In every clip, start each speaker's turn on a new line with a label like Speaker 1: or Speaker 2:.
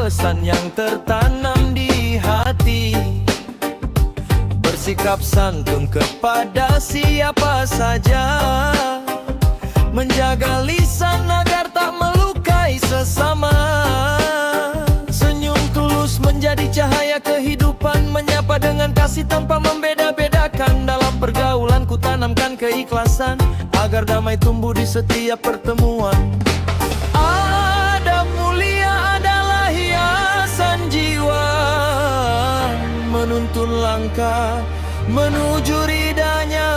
Speaker 1: pesan yang tertanam di hati. Bersikap santun kepada siapa saja, menjaga lisan agar tak melukai sesama. Senyum tulus menjadi cahaya kehidupan, menyapa dengan kasih tanpa membeda-bedakan. Dalam pergaulan ku tanamkan keikhlasan, agar damai tumbuh di setiap pertemuan. Adab mulia adalah hiasan jiwa, menuntun langkah menuju ridanya.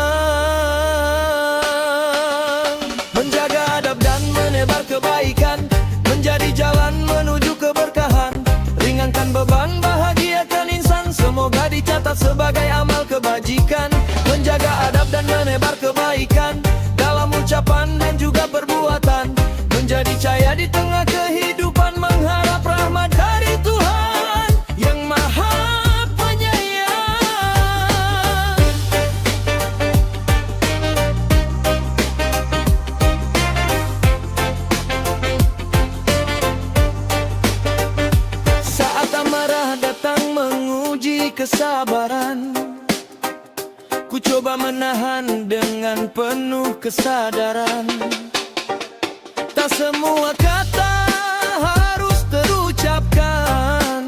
Speaker 1: Menjaga adab dan menebar kebaikan, menjadi jalan menuju keberkahan. Ringankan beban, bahagiakan insan, semoga dicatat sebagai amal kebajikan. Menjaga adab dan menebar kebaikan, dalam ucapan dan juga perbuatan. Menjadi cahaya di tengah kehidupan, mengharap rahmat dari Tuhan yang Maha Penyayang. Saat amarah datang menguji kesabaran, ku coba menahan dengan penuh kesadaran. Tak semua kata harus terucapkan,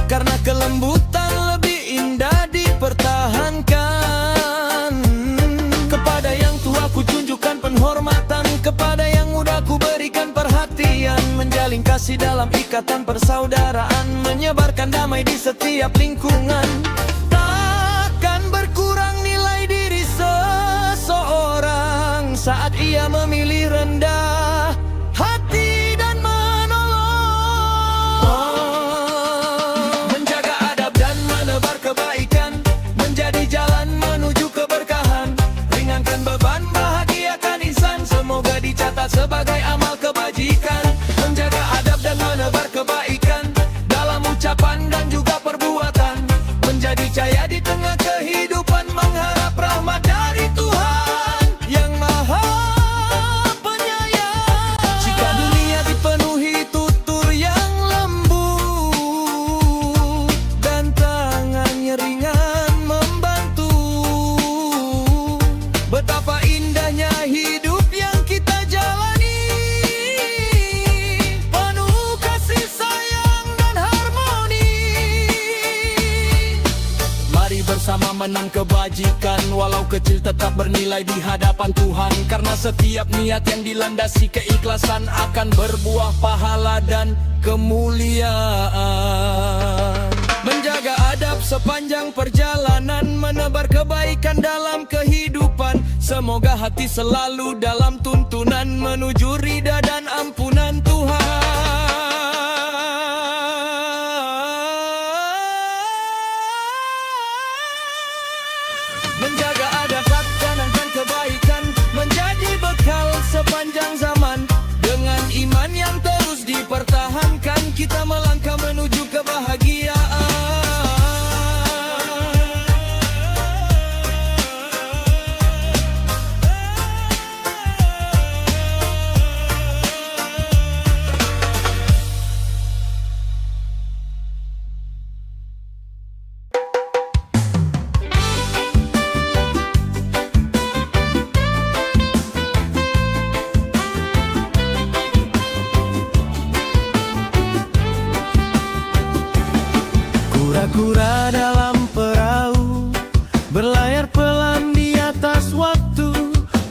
Speaker 1: karena kelembutan lebih indah dipertahankan. Kepada yang tua ku tunjukkan penghormatan, kepada yang muda ku berikan perhatian. Menjalin kasih dalam ikatan persaudaraan, menyebarkan damai di setiap lingkungan. Takkan berkurang nilai diri seseorang saat ia memilih rendah hati dan menolong. Menjaga adab dan menebar kebaikan, menjadi jalan menuju keberkahan. Ringankan beban, bahagiakan insan, semoga dicatat sebagai amal kebajikan. Menjaga adab dan menebar kebaikan, dalam ucapan dan juga perbuatan. Menjadi cahaya di tengah kehidupan, mengharap rahmat dari Tuhan yang Maha Penyayang. Jika dunia dipenuhi tutur yang lembut, dan tangannya ringan membantu, betapa indahnya hidup yang kita jalani, penuh kasih sayang dan harmoni. Mari bersama menang kebajikan, walau kecil tetap bernilai di hadapan Tuhan. Karena setiap niat yang dilandasi keikhlasan akan berbuah pahala dan kemuliaan. Menjaga adab sepanjang perjalanan, menebar kebaikan dalam kehidupan. Semoga hati selalu dalam tuntunan, menuju ridha dan ampunan Tuhan. Menjaga adab, tanamkan kebaikan, menjadi bekal sepanjang zaman. Dengan iman yang terus dipertahankan, kita melangkah menuju kebahagiaan. Kura-kura dalam perahu, berlayar pelan di atas waktu.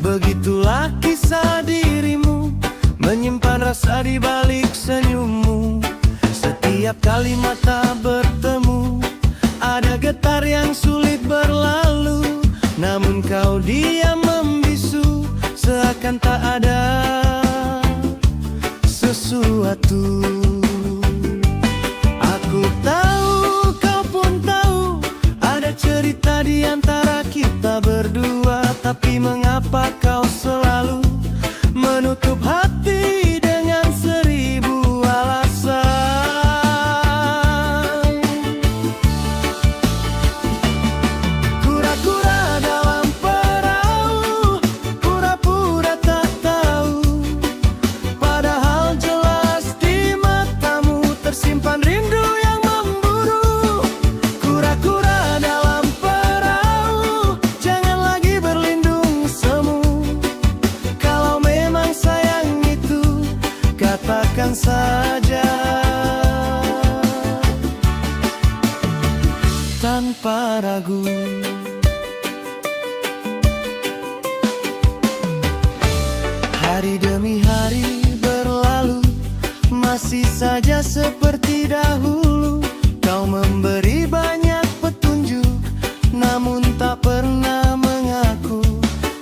Speaker 1: Begitulah kisah dirimu, menyimpan rasa di balik senyummu. Setiap kali mata bertemu, ada getar yang sulit berlalu. Namun kau diam membisu, seakan tak ada sesuatu. Aku tahu, kau pun tahu, ada cerita di antara kita berdua. Tapi mengapa kau selalu menutup hati dengan seribu alasan? Kura-kura dalam perahu, pura-pura tak tahu, padahal jelas di mata tanpa ragu. Hari demi hari berlalu, masih saja seperti dahulu. Kau memberi banyak petunjuk, namun tak pernah mengaku.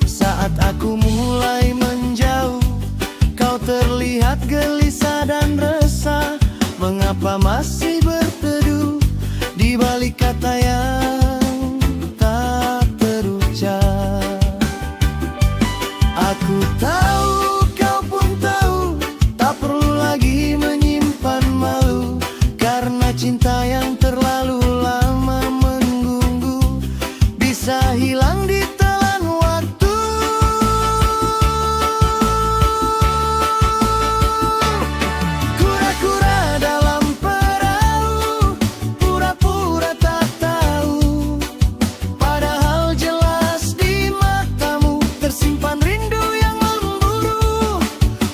Speaker 1: Saat aku mulai menjauh, kau terlihat gelisah dan resah. Mengapa masih berteduh di balik kata yang tak terucap? Aku tahu, kau pun tahu, tak perlu lagi menyimpan malu, karena cinta yang terlalu lama menunggu bisa hilang di telan waktu. Kura-kura dalam perahu, pura-pura tak tahu, padahal jelas di matamu tersimpan rindu yang memburu.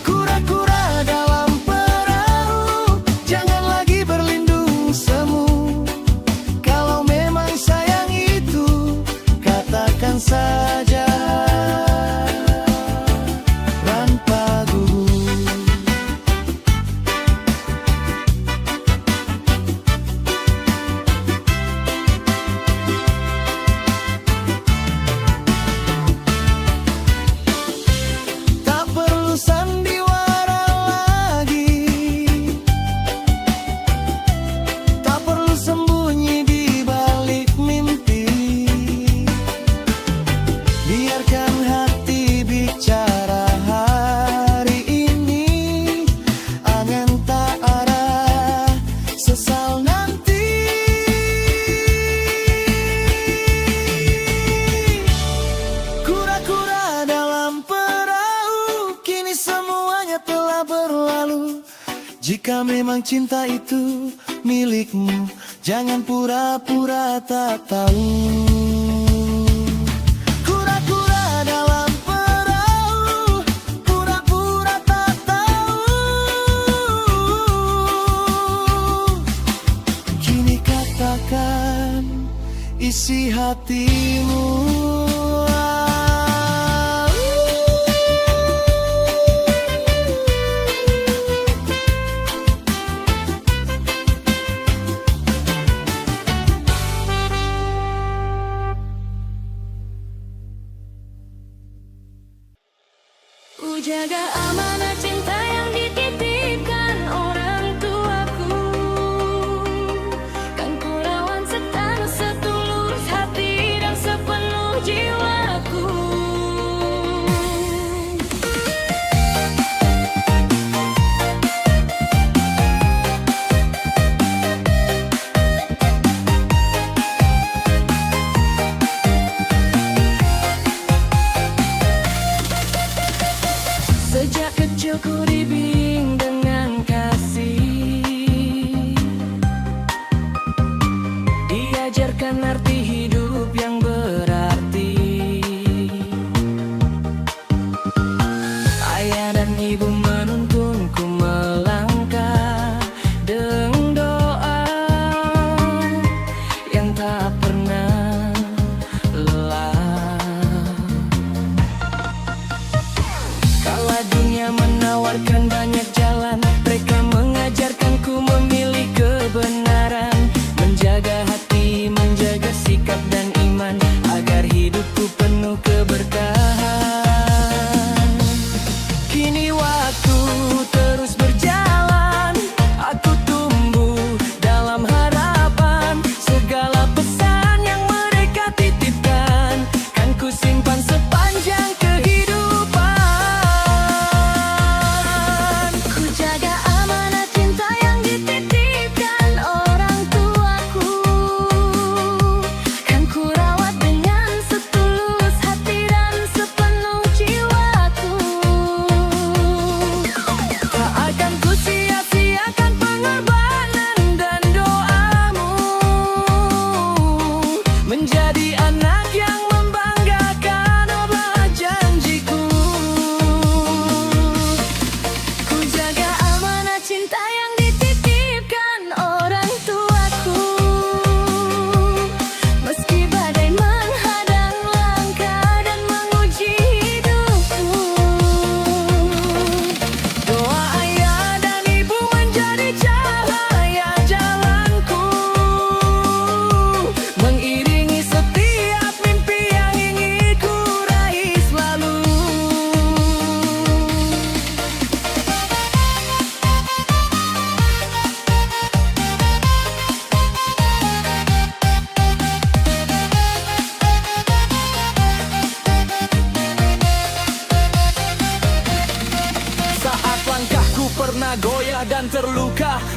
Speaker 1: Kura-kura dalam perahu, jangan lagi berlindung semu. Kalau memang sayang itu, katakan saja tanpa gugup. Tak perlu sandiwara lagi, tak perlu sembunyi di balik mimpi. Biarkan hati bicara hari ini, angan tak arah, sesal nanti. Kura-kura dalam perahu, kini semuanya telah berlalu. Jika memang cinta itu milikmu, jangan pura-pura tak tahu. Kura-kura dalam perahu, pura-pura tak tahu. Kini katakan isi hatimu.
Speaker 2: Ku jaga amanah cinta yang dititipkan orang tuaku, kan ku lawan setanu setulus hati dan sepenuh jiwa.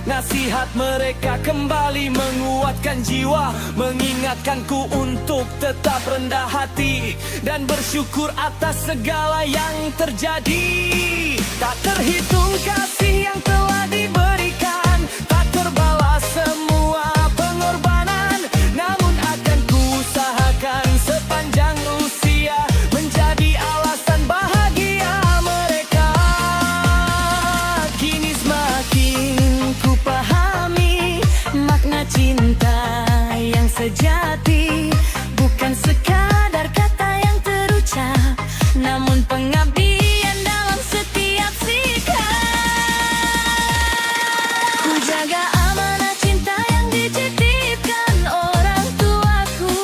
Speaker 1: Nasihat mereka kembali menguatkan jiwa, mengingatkanku untuk tetap rendah hati dan bersyukur atas segala yang terjadi. Tak terhitung kasih yang telah diberikan, tak terbalas semua pengorbanan. Namun akan kuusahakan sepanjang usia menjadi alasan bahagia mereka. Kini semakin ku pahami makna cinta yang sejati, bukan sekadar kata yang terucap, namun pengabdian dalam setiap sikap. Ku jaga amanah cinta yang dititipkan orang tuaku,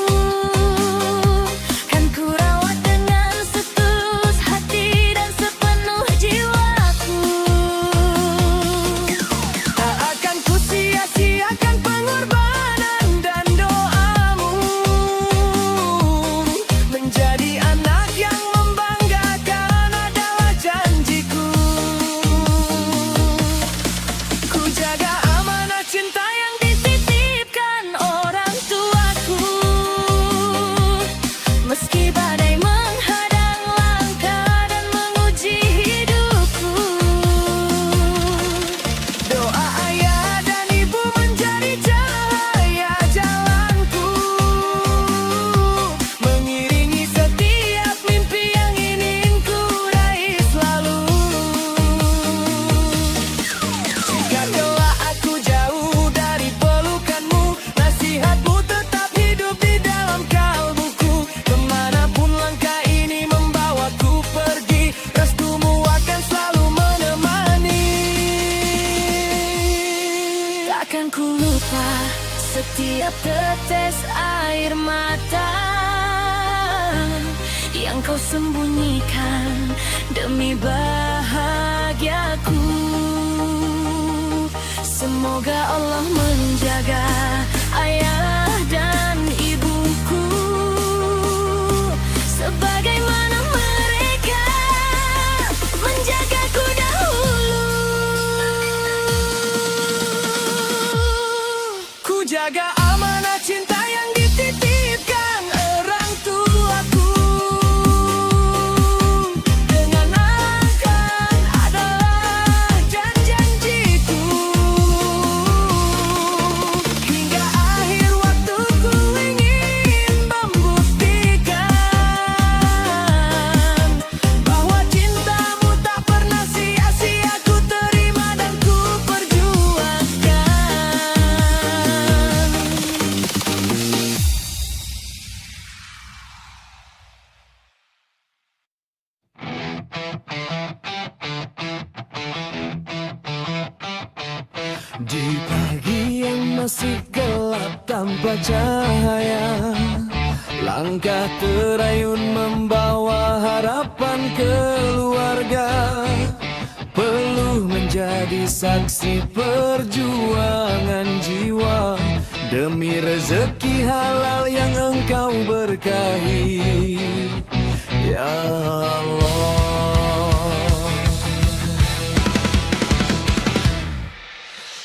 Speaker 1: kan ku rawat dengan setulus hati dan sepenuh jiwaku. Tak akan ku sia-siakan pengorbanan dan doamu, menjadi anak yang membanggakan adalah janjiku. Ku jaga amanah cinta yang dititipkan orang tuaku, meski badai menghadang langkah dan menguji hidupku. Doa ayah dan ibu menjadi cahaya jalanku, mengiringi setiap mimpi yang ingin ku raih selalu. Jika kelak aku jauh dari pelukanmu, nasihatmu tetap hidup di dalam kalbuku. Kemanapun langkah ini membawaku pergi, restumu akan selalu menemani. Takkan ku lupa setiap tetes air mata yang kau sembunyikan demi bahagiaku. Semoga Allah menjaga ayah dan ibuku sebagaimana mereka menjagaku dahulu. Ku jaga amanah cinta yang dititipkan orang tuaku, dengan akan adalah janjiku. Hingga akhir waktu ku ingin membuktikan bahwa cintamu tak pernah sia-sia ku terima dan ku perjuangkan. Di pagi yang masih gelap tanpa cahaya, langkah terayun membawa harapan keluarga. Perlu menjadi saksi perjuangan jiwa demi rezeki halal yang engkau berkahi, ya Allah.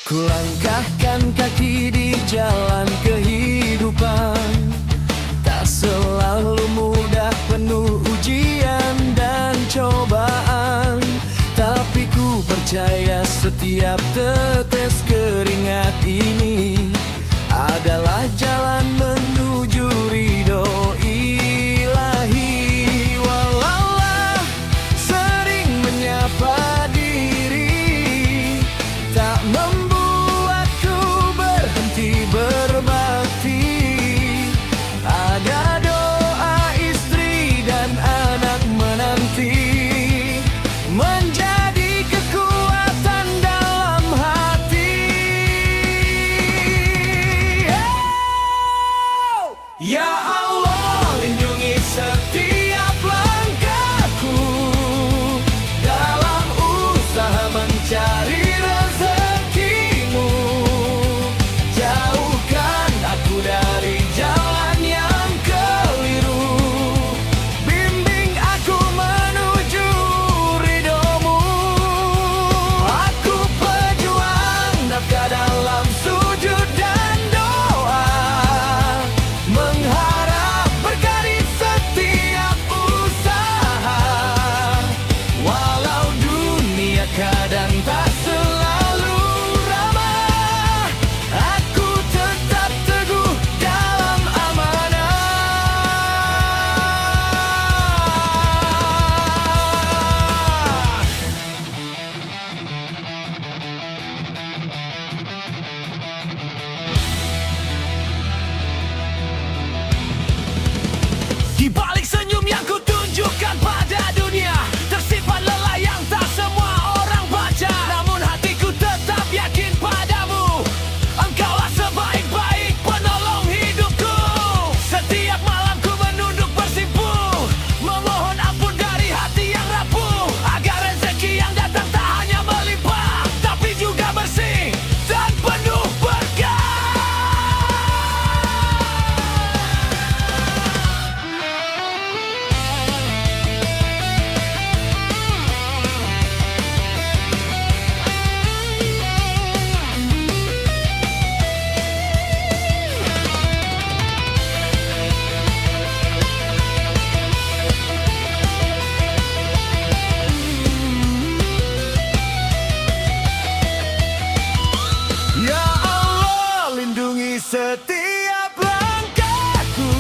Speaker 1: Kulangkahkan kaki di jalan kehidupan, tak selalu mudah, penuh ujian dan cobaan. Tapi ku percaya setiap tetes keringat ini adalah jalan menuju ridho ilahi. Walaulah sering menyapa diri, tak membuatku berhenti berbakti. Ada doa istri dan anak menanti, menjadi kekuatan dalam hati. Di setiap langkahku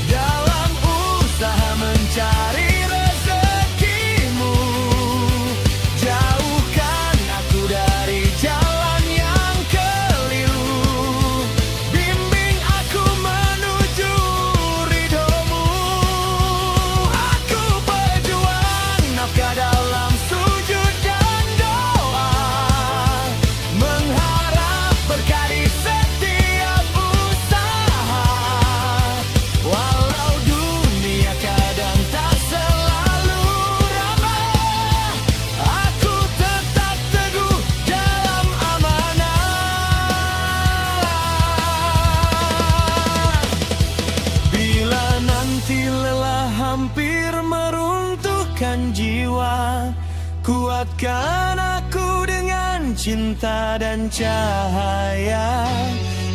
Speaker 1: dalam usaha mencari rezekimu, jauhkan aku dari jalan yang keliru, bimbing aku menuju ridhomu. Aku berjuang nafkah dalam sujud dan doa, mengharap berkah di setiap usaha. Walau dunia kadang tak selalu ramah, aku tetap teguh dalam amanah. Bila nanti lelah hampir meruntuhkan jiwa, kuatkan aku dengan cinta dan cahaya,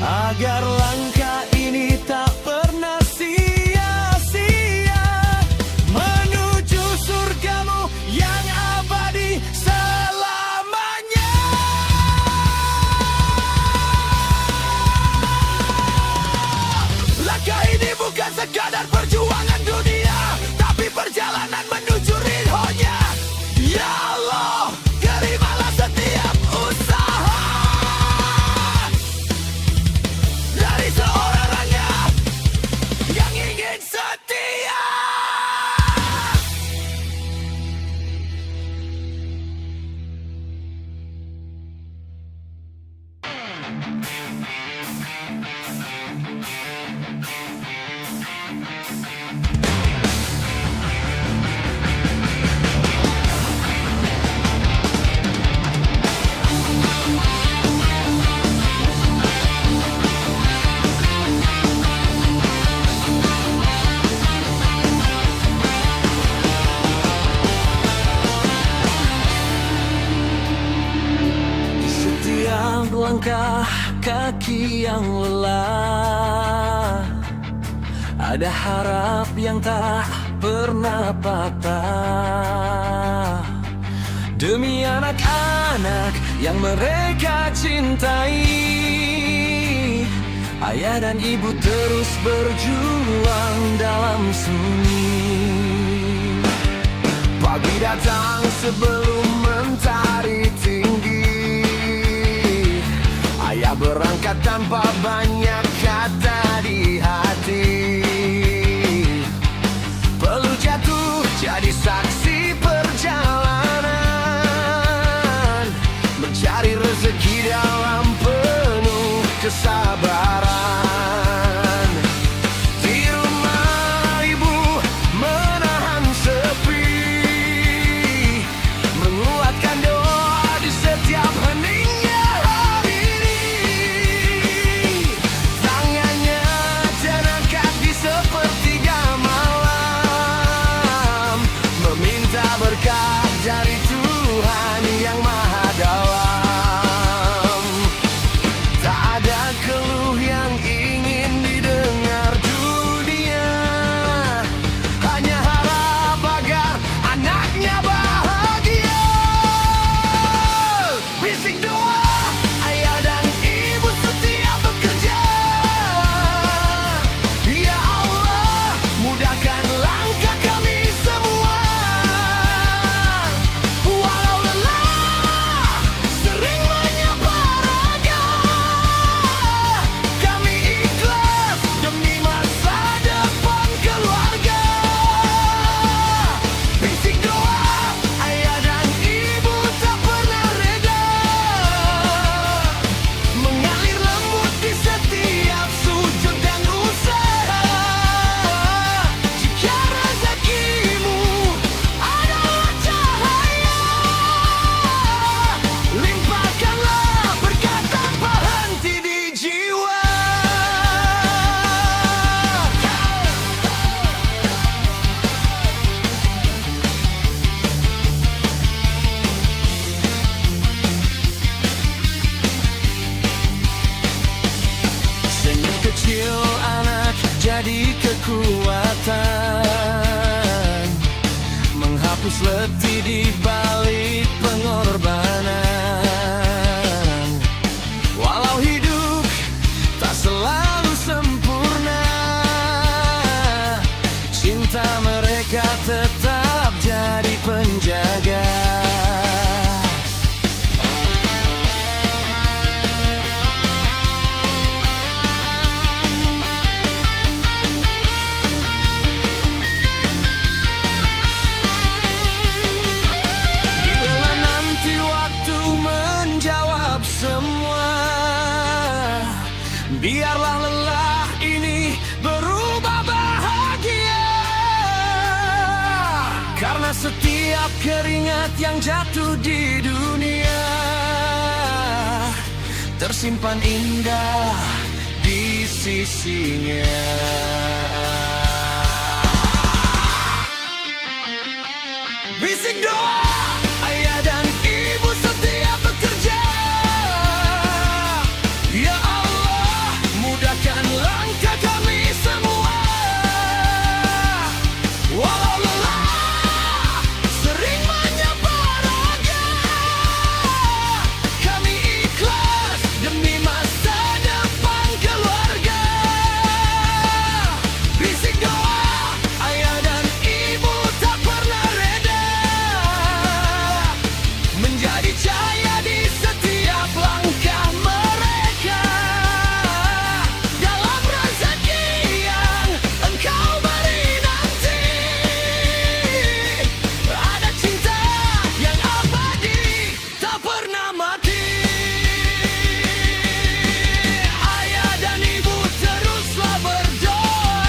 Speaker 1: agar langkah ini tak pernah sia-sia, menuju surgamu yang abadi selamanya. Langkah ini bukan sekadar perjuangan dunia, tapi perjalanan menuju ridhonya. Ya Allah, terimalah setiap usaha dari seorang rakyat yang ingin setia. Di setiap langkah kaki yang lelah, ada harap yang tak pernah patah. Demi anak-anak yang mereka cintai, ayah dan ibu terus berjuang dalam sunyi. Pagi datang sebelum mentari tinggi, ayah berangkat tanpa banyak kata di hati. Perlu jatuh jadi saksi perjalanan, mencari rezeki dalam penuh kesabaran. Di rumah ibu menahan sepi, menguatkan doa di setiap heningnya hari ini. Tangannya terangkat di sepertiga malam, meminta berkah dari Tuhan yang Maha Dalam. Tak ada keluh yang ingin didengar dunia, hanya harap agar anaknya bahagia. Bisik doa ayah dan ibu setiap bekerja. Ya Allah, mudahkan langkah kami semua. Walau lelah sering menyapa raga, kami ikhlas demi masa depan keluarga. Bisik doa ayah dan ibu tak pernah reda, mengalir lembut di setiap sujud dan usaha. Jika rezekimu adalah cahaya, limpahkanlah berkat tanpa henti di jiwa. Senyum kecil anak jadi kekuatan, menghapus letih di balik pengorbanan. Walau hidup Biarlah lelah ini berubah bahagia, karena setiap keringat yang jatuh di dunia tersimpan indah di sisinya. Bisik doa ayah dan ibu setiap bekerja, ya Allah mudahkan langkah kami semua. Walau lelah sering menyapa raga, kami ikhlas demi masa depan keluarga. Bisik doa ayah dan ibu tak pernah reda, menjadi cahaya di setiap langkah mereka. Dalam rezeki yang engkau beri nanti, ada cinta yang abadi tak pernah mati. Ayah dan ibu teruslah berdoa,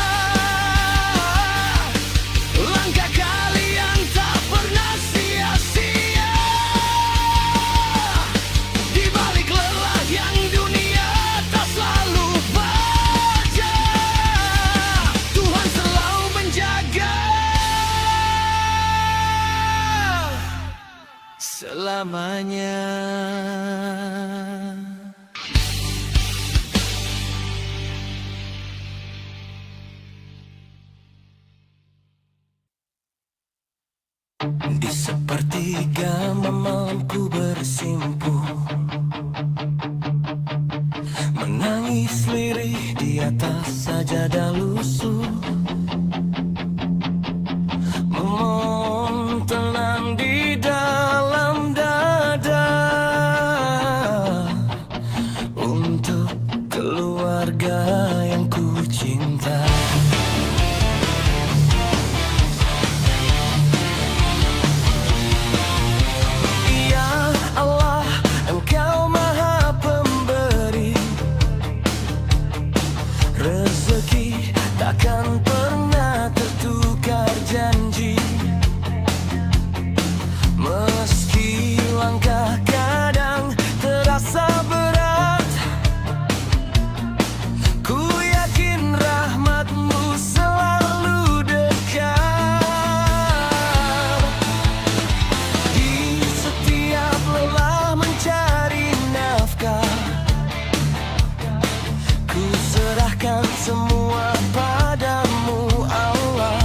Speaker 1: langkah kalian tak pernah sia-sia. Di balik lelah yang dunia tak selalu baja, Tuhan selalu menjaga selamanya. Di sepertiga malamku bersimpuh, menangis lirih di atas sajadah lusuh, memohon tenang di dalam dada untuk keluarga yang ku cinta. Ya Allah, Engkau Maha Pemberi, rezeki takkan pernah tertukar janji. Meski langkah kadang terasa berat, ku yakin rahmat-Mu selalu dekat. Di setiap lelah mencari nafkah, ku serahkan semua padamu Allah.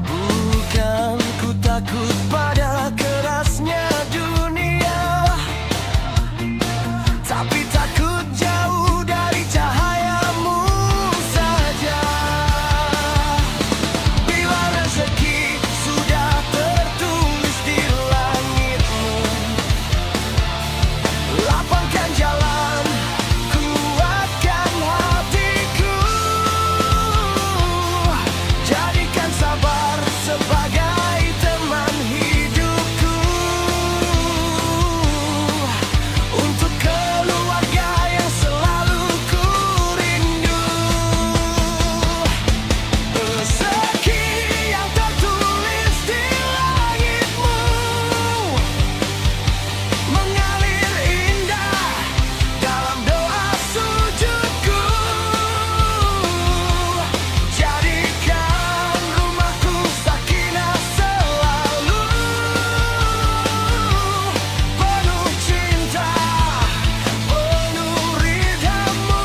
Speaker 1: Bukan ku takut pada kerasnya dunia, tapi takut jauh dari cahaya-Mu saja. Bila rezeki sudah tertulis di langit-Mu, lapangkan jalan, kuatkan hatiku, jadikan sabar sebagai teman hidupku, untuk keluarga yang selalu ku rindu. Rezeki yang tertulis di langit-Mu mengalir indah dalam doa sujudku, jadikan rumahku sakinah selalu, penuh cinta, penuh ridha-Mu.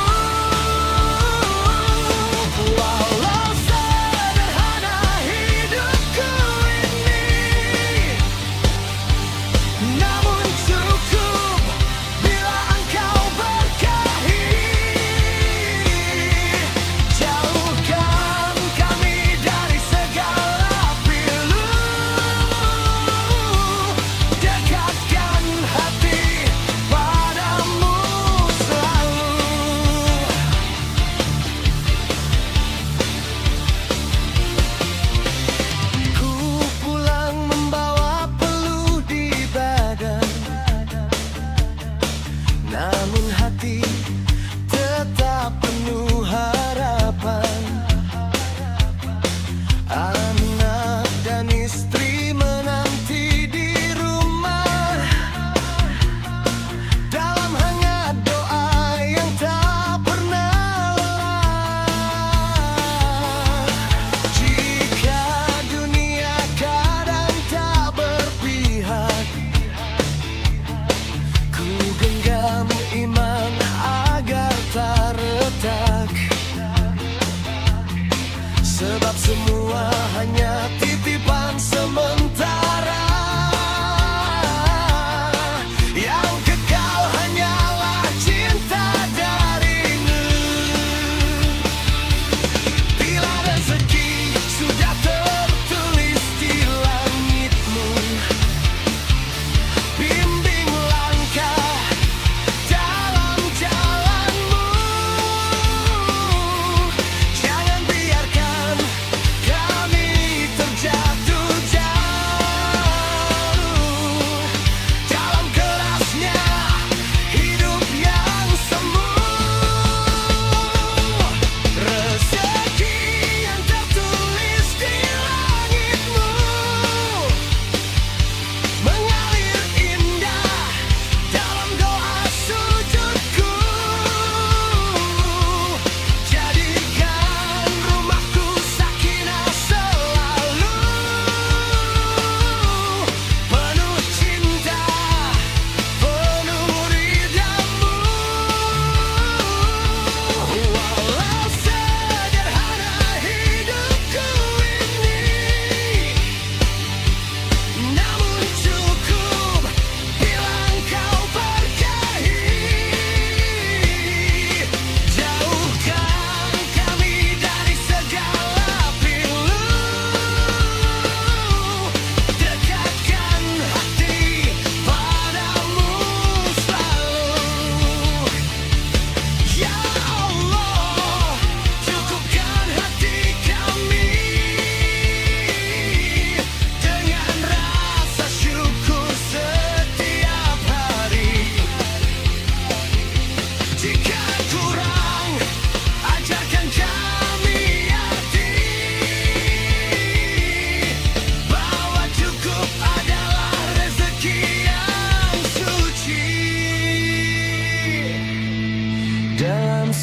Speaker 1: Walau sederhana hidupku ini, namun cukup bila Engkau berkahi. Jauhkan kami dari segala pilu, dekatkan hati padamu selalu. Ku pulang membawa peluh di badan, namun hati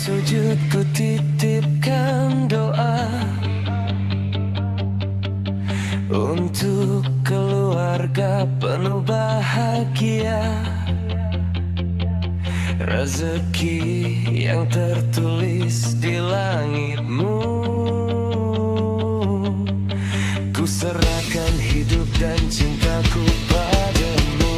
Speaker 1: sujud ku titipkan doa untuk keluarga penuh bahagia, rezeki yang tertulis di langitmu. Ku serahkan hidup dan cintaku padamu.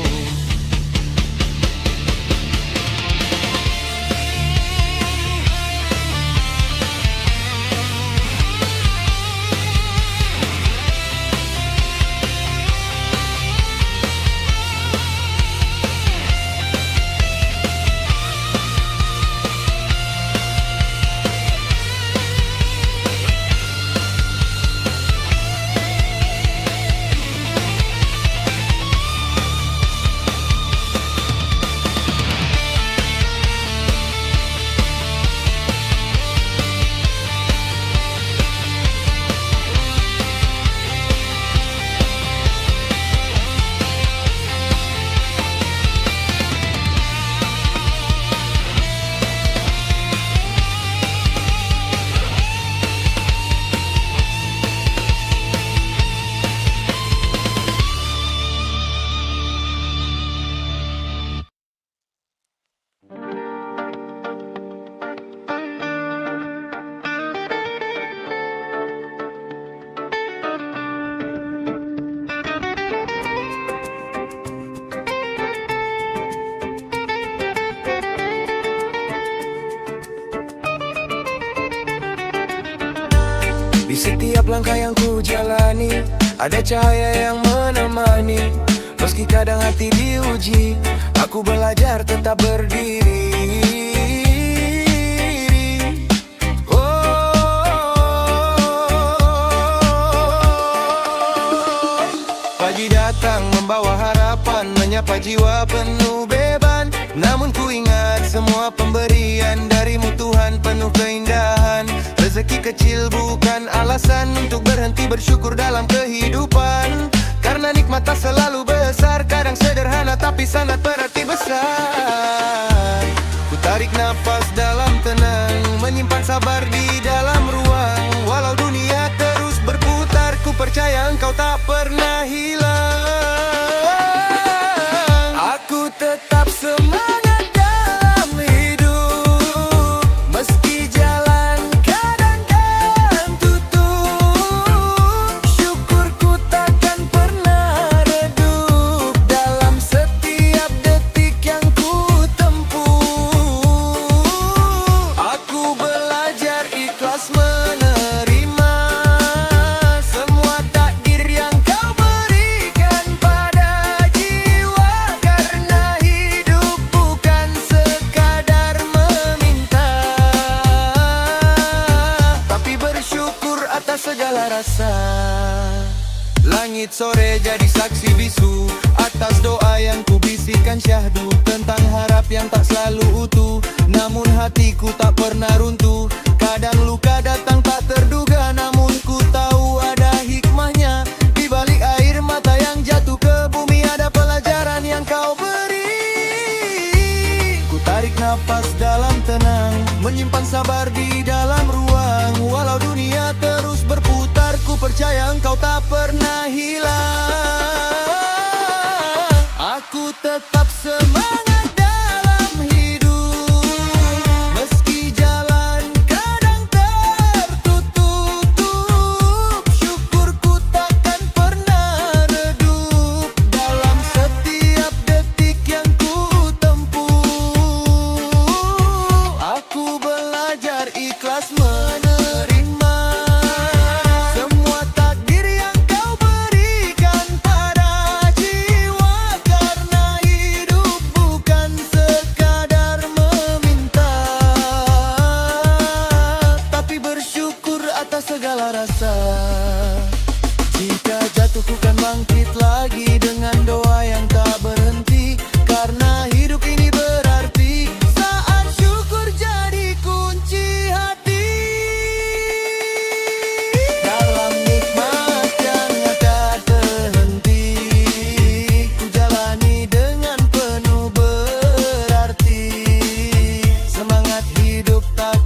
Speaker 1: Di setiap langkah yang ku jalani, ada cahaya yang menemani. Meski kadang hati diuji, aku belajar tetap berdiri. Pagi datang membawa harapan, menyapa jiwa penuh beban. Namun ku ingat semua pemberian darimu Tuhan penuh keindahan. Rezeki kecil bukan alasan untuk berhenti bersyukur dalam kehidupan. Karena nikmat tak selalu besar, kadang sederhana tapi sangat berarti besar. Ku tarik nafas dalam tenang, menyimpan sabar di dalam ruang. Walau dunia terus berputar, ku percaya engkau tak pernah hilang. Aku tetap semangat dalam hidup, meski jalan kadang tutup. Syukurku takkan pernah redup dalam setiap detik yang ku tempuh. Aku belajar ikhlas menerima semua takdir yang kau berikan pada jiwa. Karena hidup bukan sekadar meminta, tapi bersyukur atas segala rasa. Langit sore jadi saksi bisu atas doa yang ku bisikan syahdu tentang harap yang tak selalu utuh. Namun hatiku tak pernah runtuh. Kadang luka datang tak terduga, namun ku tahu ada hikmahnya. Di balik air mata yang jatuh ke bumi ada pelajaran yang kau beri. Ku tarik nafas dalam tenang, menyimpan sabar di dalam ruang. Walau dunia terus berputar, ku percaya engkau tak pernah hilang. Aku tetap semangat dalam hidup, meski jalan kadang tertutup. Syukurku takkan pernah redup dalam setiap detik yang ku tempuh. Aku belajar ikhlas menerima semua takdir yang kau berikan pada jiwa. Karena hidup bukan sekadar meminta, tapi bersyukur atas segala rasa. Jika jatuh ku kan bangkit lagi dengan doa yang tak berhenti. Karena hidup ini berarti saat syukur jadi kunci hati. Dalam nikmat yang tak terhenti, ku jalani dengan penuh berarti. Semangat hidup tak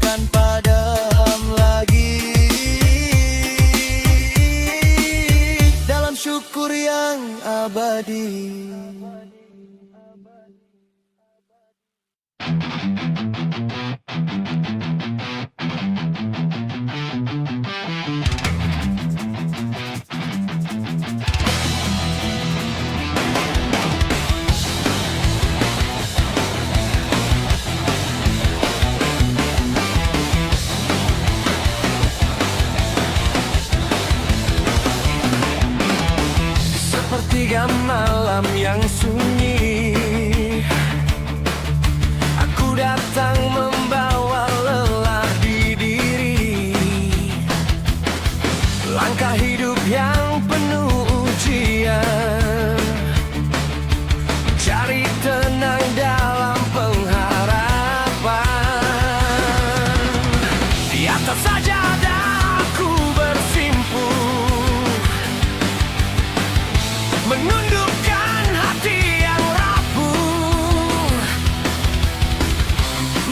Speaker 1: datang membawa lelah di diri. Langkah hidup yang penuh ujian, cari tenang dalam pengharapan. Di atas sajadah aku bersimpuh, menundukkan hati yang rapuh,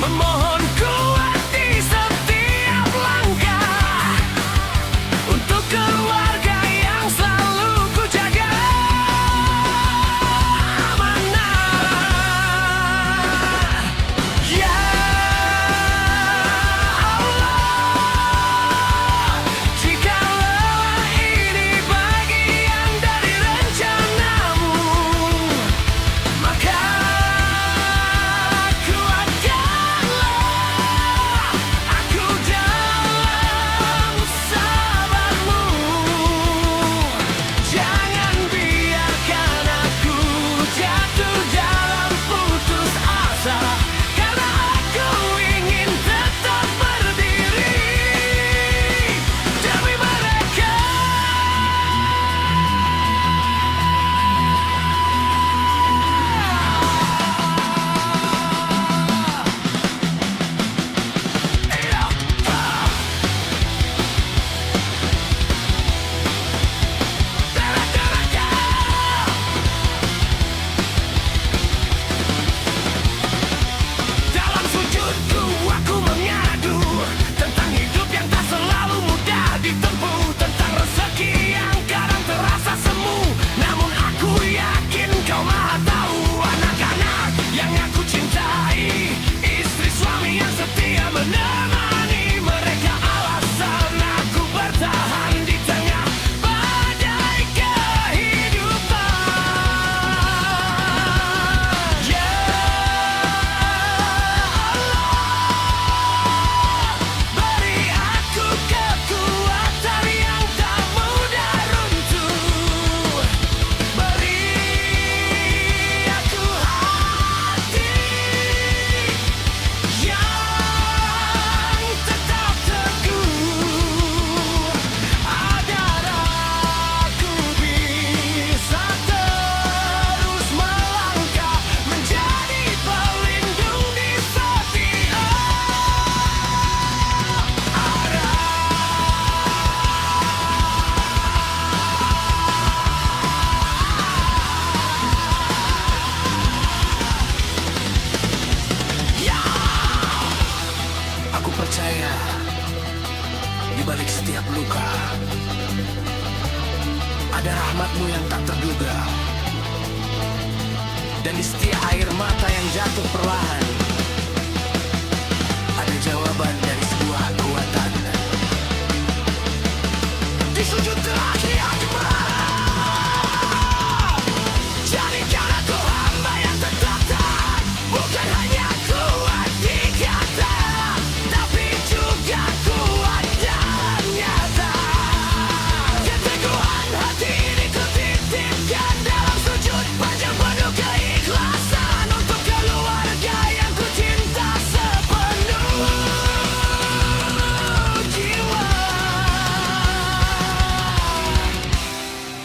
Speaker 1: memohon kuat di setiap langkah untuk keluarga yang selalu ku jaga amanah. Ya Allah, jika lelah ini bagian dari rencanamu, maka kuatkanlah aku dalam sabarmu. Jangan biarkan aku jatuh dalam putus asa, karena aku ingin tetap berdiri demi mereka. Dalam sujudku aku mengadu tentang hidup yang tak selalu mudah ditempuh, tentang rezeki yang kadang terasa semu. Namun aku yakin kau maha tahu. Anak-anak yang aku cintai, istri suami yang setia menemani, mereka alasan aku bertahan di tengah badai kehidupan. Ya Allah, beri aku kekuatan yang tak mudah runtuh. Beri aku hati yang tetap teguh, agar aku bisa terus melangkah menjadi pelindung di setiap arah. Ya, aku percaya di balik setiap luka ada rahmat-Mu yang tak terduga, dan di setiap air mata yang jatuh perlahan ada jawaban dari sebuah kekuatan. Di sujud terakhir aku berharap, jadikan aku hamba yang tetap taat, bukan hanya kuat di kata, tapi juga kuat dalam nyata. Keteguhan hati ini kutitipkan dalam sujud panjang penuh keikhlasan untuk keluarga yang ku cinta sepenuh jiwa.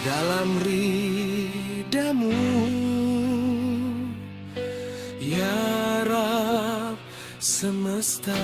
Speaker 1: Dalam ridhamu, ya Rab semesta.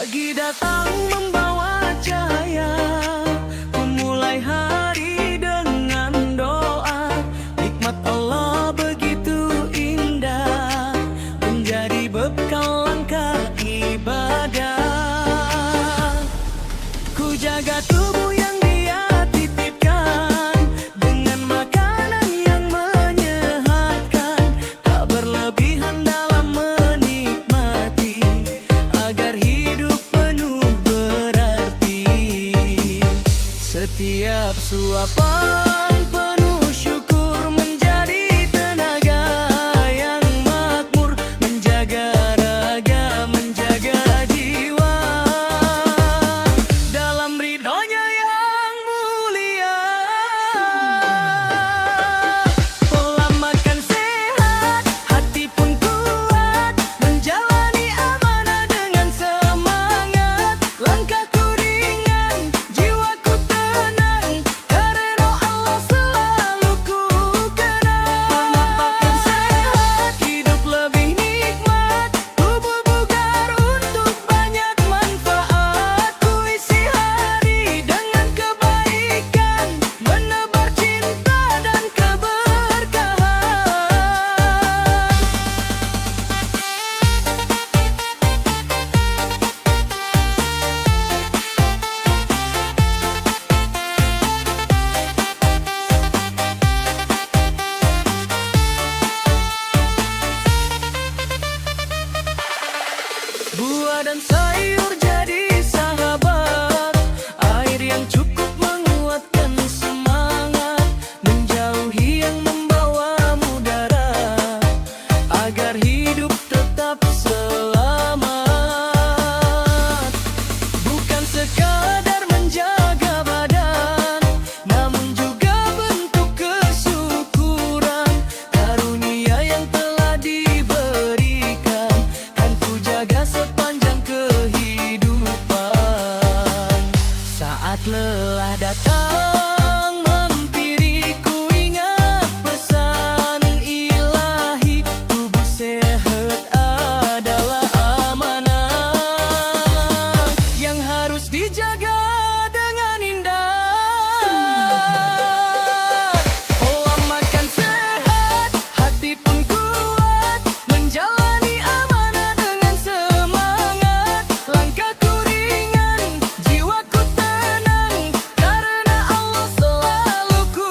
Speaker 1: Pagi datang membawa cahaya, ku mulai hari dengan doa. Nikmat Allah begitu indah, menjadi bekal langkah ibadah. Ku jaga tubuh yang Dia titipkan dengan makanan yang menyehatkan, tak berlebihan dalam menikmati, agar hidup penuh berarti. Setiap suapan penuh syukur menjadi tenaga yang makmur, menjaga raga, menjaga jiwa dalam ridhonya yang mulia. Pola makan sehat, hati pun kuat, menjalani amanah dengan semangat. Langkahku ringan, jiwaku tenang, karena Allah selalu ku kenang. Makan sehat, hidup lebih nikmat, tubuh bugar untuk banyak manfaat. Ku isi hari dengan kebaikan, menebar cinta dan keberkahan. Buah dan sayur jadi sahabat, air yang cukup menguatkan semangat, menjauhi yang membawa mudarat, agar hidup tetap selamat. Bukan sekadar menjaga badan, namun juga bentuk kesyukuran, karunia yang telah diberikan, kan ku jaga sepanjang kehidupan. Saat lelah datang mempiri, ku ingat pesan ilahi, tubuh sehat adalah amanah yang harus dijaga dengan indah. Pola makan sehat, hati pun kuat, menjalani amanah dengan semangat. Langkahku ringan, jiwaku tenang, karena Allah selalu ku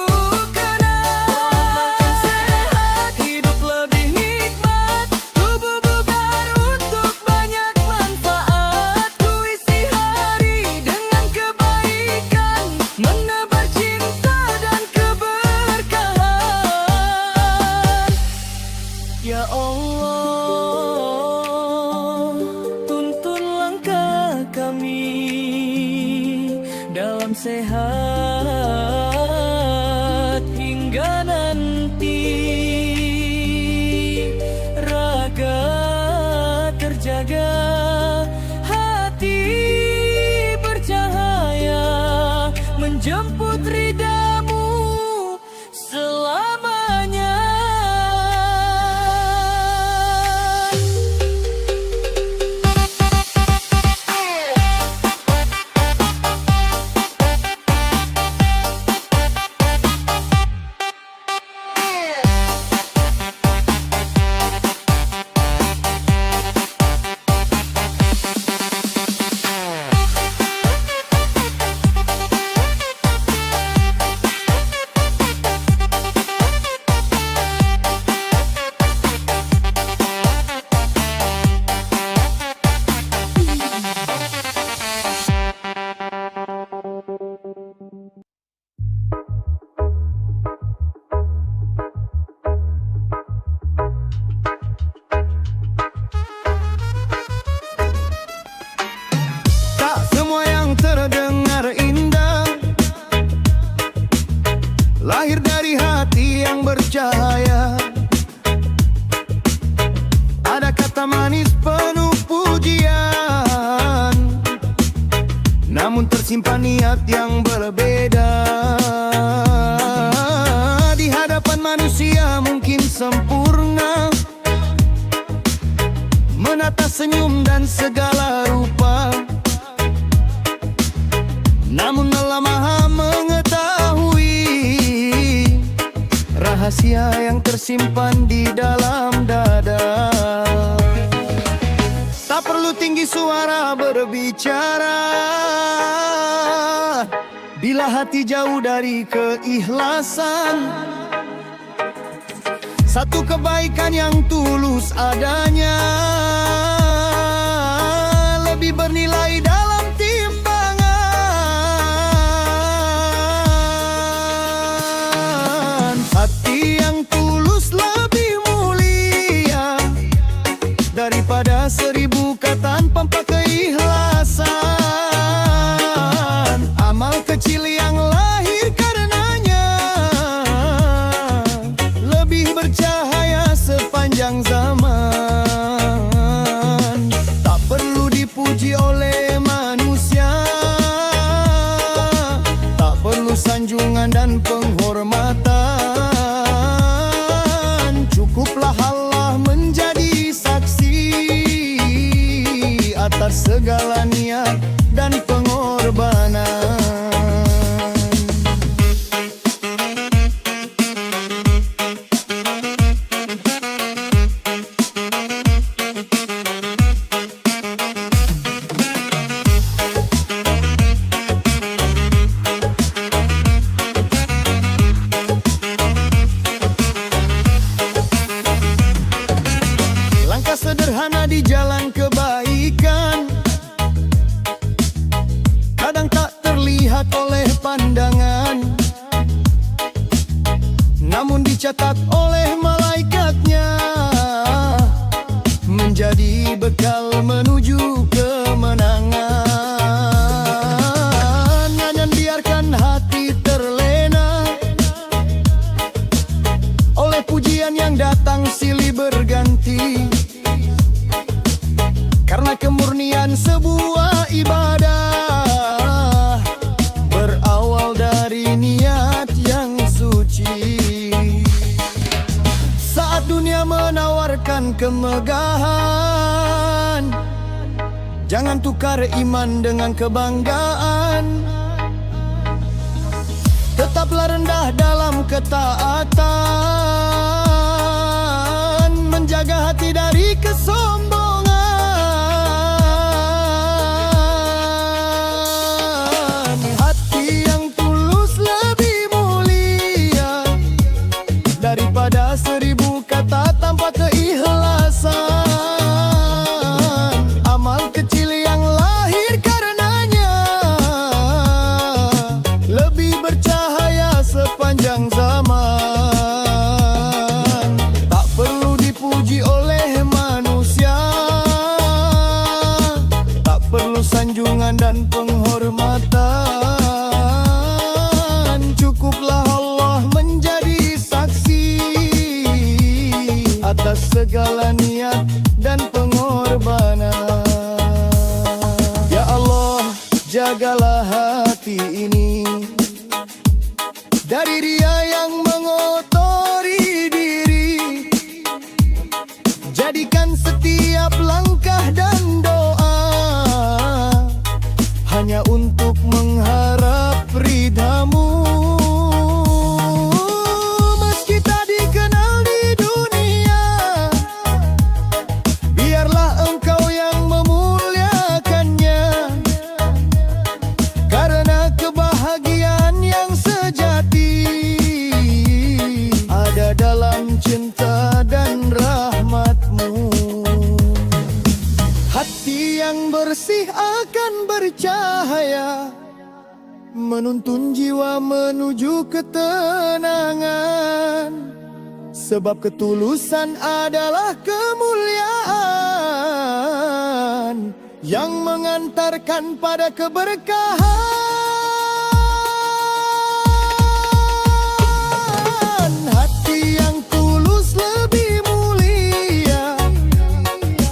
Speaker 1: kenang. Makan sehat, hidup lebih nikmat, tubuh bugar untuk banyak manfaat. Ku isi hari dengan kebaikan, menebar cinta dan keberkahan. Ya Allah, tuntun langkah kami dalam sehat hingga nanti, raga terjaga, hati bercahaya, menjemput ridhamu selamanya. Tak semua yang terdengar indah lahir dari hati yang bercahaya. Ada kata manis penuh pujian, namun tersimpan niat yang berbeda. Di hadapan manusia mungkin sempurna, menata senyum dan segala rupa, rahasia yang tersimpan di dalam dada. Tak perlu tinggi suara berbicara, bila hati jauh dari keikhlasan. Satu kebaikan yang tulus adanya lebih bernilai dalam timbangan. Hati yang tulus lebih mulia daripada 1000 kata tanpa keikhlasan. Amal kecil yang lahir karenanya lebih bercahaya sepanjang zaman. Tak perlu dipuji oleh manusia, tak perlu sanjungan dan penghormatan. Cukuplah Allah menjadi saksi atas segala niat dan pengorbanan. Langkah sederhana di jalan kebaikan kadang tak terlihat oleh pandangan, namun dicatat oleh malaikatnya menjadi bekal menuju kemenangan. Jangan biarkan hati terlena oleh pujian yang datang silih berganti, karena kemurnian sebuah ibadah berawal dari niat yang suci. Saat dunia menawarkan kemegahan, jangan tukar iman dengan kebanggaan. Tetaplah rendah dalam ketaatan, menjaga hati dari kesombongan. Hati yang tulus lebih mulia daripada 1000 kata tanpa keikhlasan. Amal kecil yang lahir karenanya lebih bercahaya sepanjang zaman. Tak perlu dipuji oleh manusia, tak perlu sanjungan dan penghormatan. Cukuplah Allah menjadi saksi atas segala niat dan pengorbanan. Ya Allah, jagalah hati ini dari ria yang mengotori diri. Jadikan setiap langkah dan doa hanya untuk mengharap ridhamu. Meski tak dikenal di dunia, biarlah Engkau yang memuliakannya, karena kebahagiaan yang sejati ada dalam cinta dan rahmat-Mu. Hati yang bersih akan bercahaya, menuntun jiwa menuju ketenangan. Sebab ketulusan adalah kemuliaan yang mengantarkan pada keberkahan. Hati yang tulus lebih mulia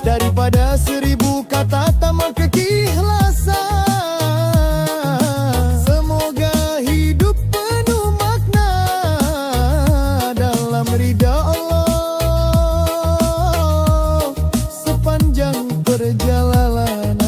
Speaker 1: daripada 1000 kata tanpa keikhlasan. Semoga hidup penuh makna dalam ridha Allah sepanjang perjalanan.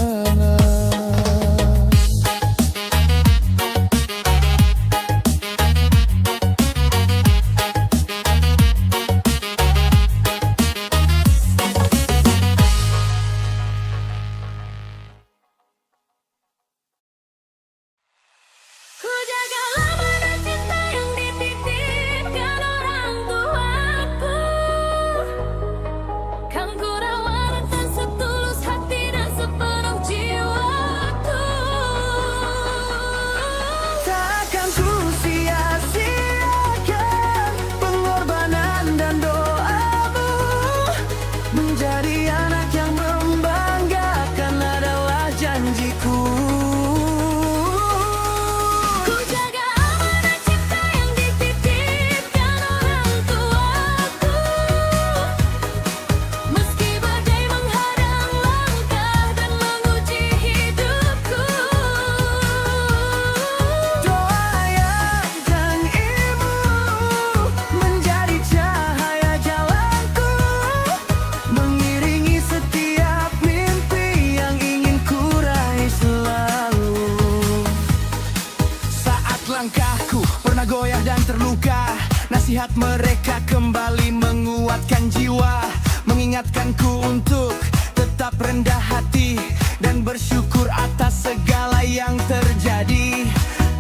Speaker 1: membuat mereka kembali menguatkan jiwa, mengingatkanku untuk tetap rendah hati dan bersyukur atas segala yang terjadi.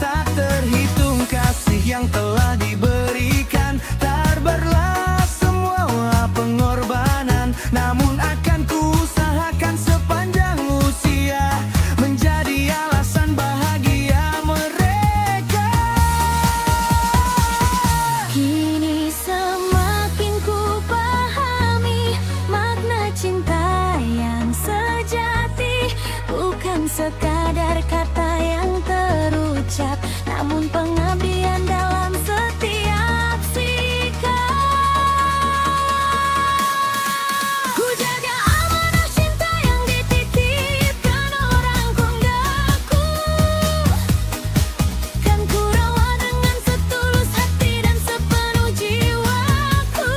Speaker 1: Tak terhitung kasih yang telah diberikan, terbelah semua pengorbanan, namun akan kuusahakan sepanjang usia menjadi alasan bahagia mereka.
Speaker 2: Kini semakin ku pahami makna cinta yang sejati, bukan sekadar kata yang terucap, namun pengabdian dalam setiap sikap. Ku jaga amanah cinta yang dititipkan orang konggaku, kan ku rawat dengan setulus hati dan sepenuh jiwaku.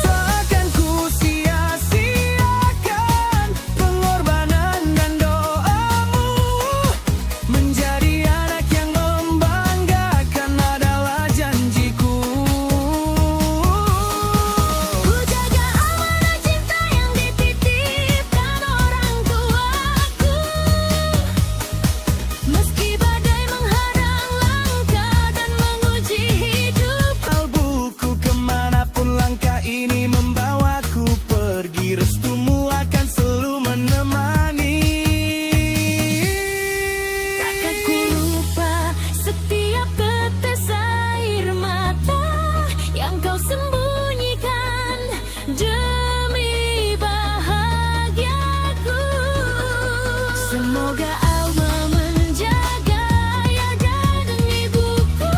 Speaker 1: Takkan ku sia-siakan pengorbanan dan doamu, menjadi anak yang membanggakan adalah janjiku.
Speaker 2: Ku jaga amanah cinta yang dititipkan orang tuaku, meski badai menghadang langkah dan menguji hidup.
Speaker 1: Kalbuku kemanapun langkah ini membawaku pergi, restumu akan selalu menemani.
Speaker 2: Takkan ku lupa setiap tetes air mata yang kau sembunyikan demi bahagiaku. Semoga Allah menjaga ayah dan ibuku,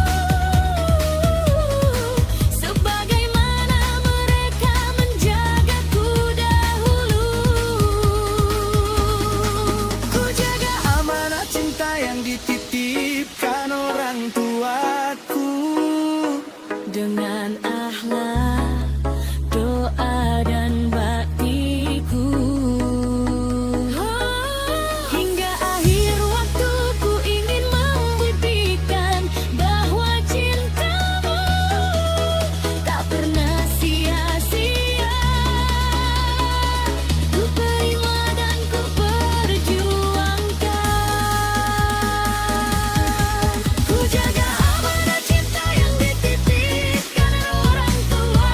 Speaker 2: sebagaimana mereka menjagaku dahulu. Ku jaga
Speaker 1: Amanah cinta yang dititipkan orang tuaku,
Speaker 2: dengan akhlak, doa dan baktiku. Hingga akhir waktu ku ingin membuktikan bahwa cintamu tak pernah sia-sia. Ku terima dan ku perjuangkan. Ku jaga amanah cinta yang dititipkan orang tuaku,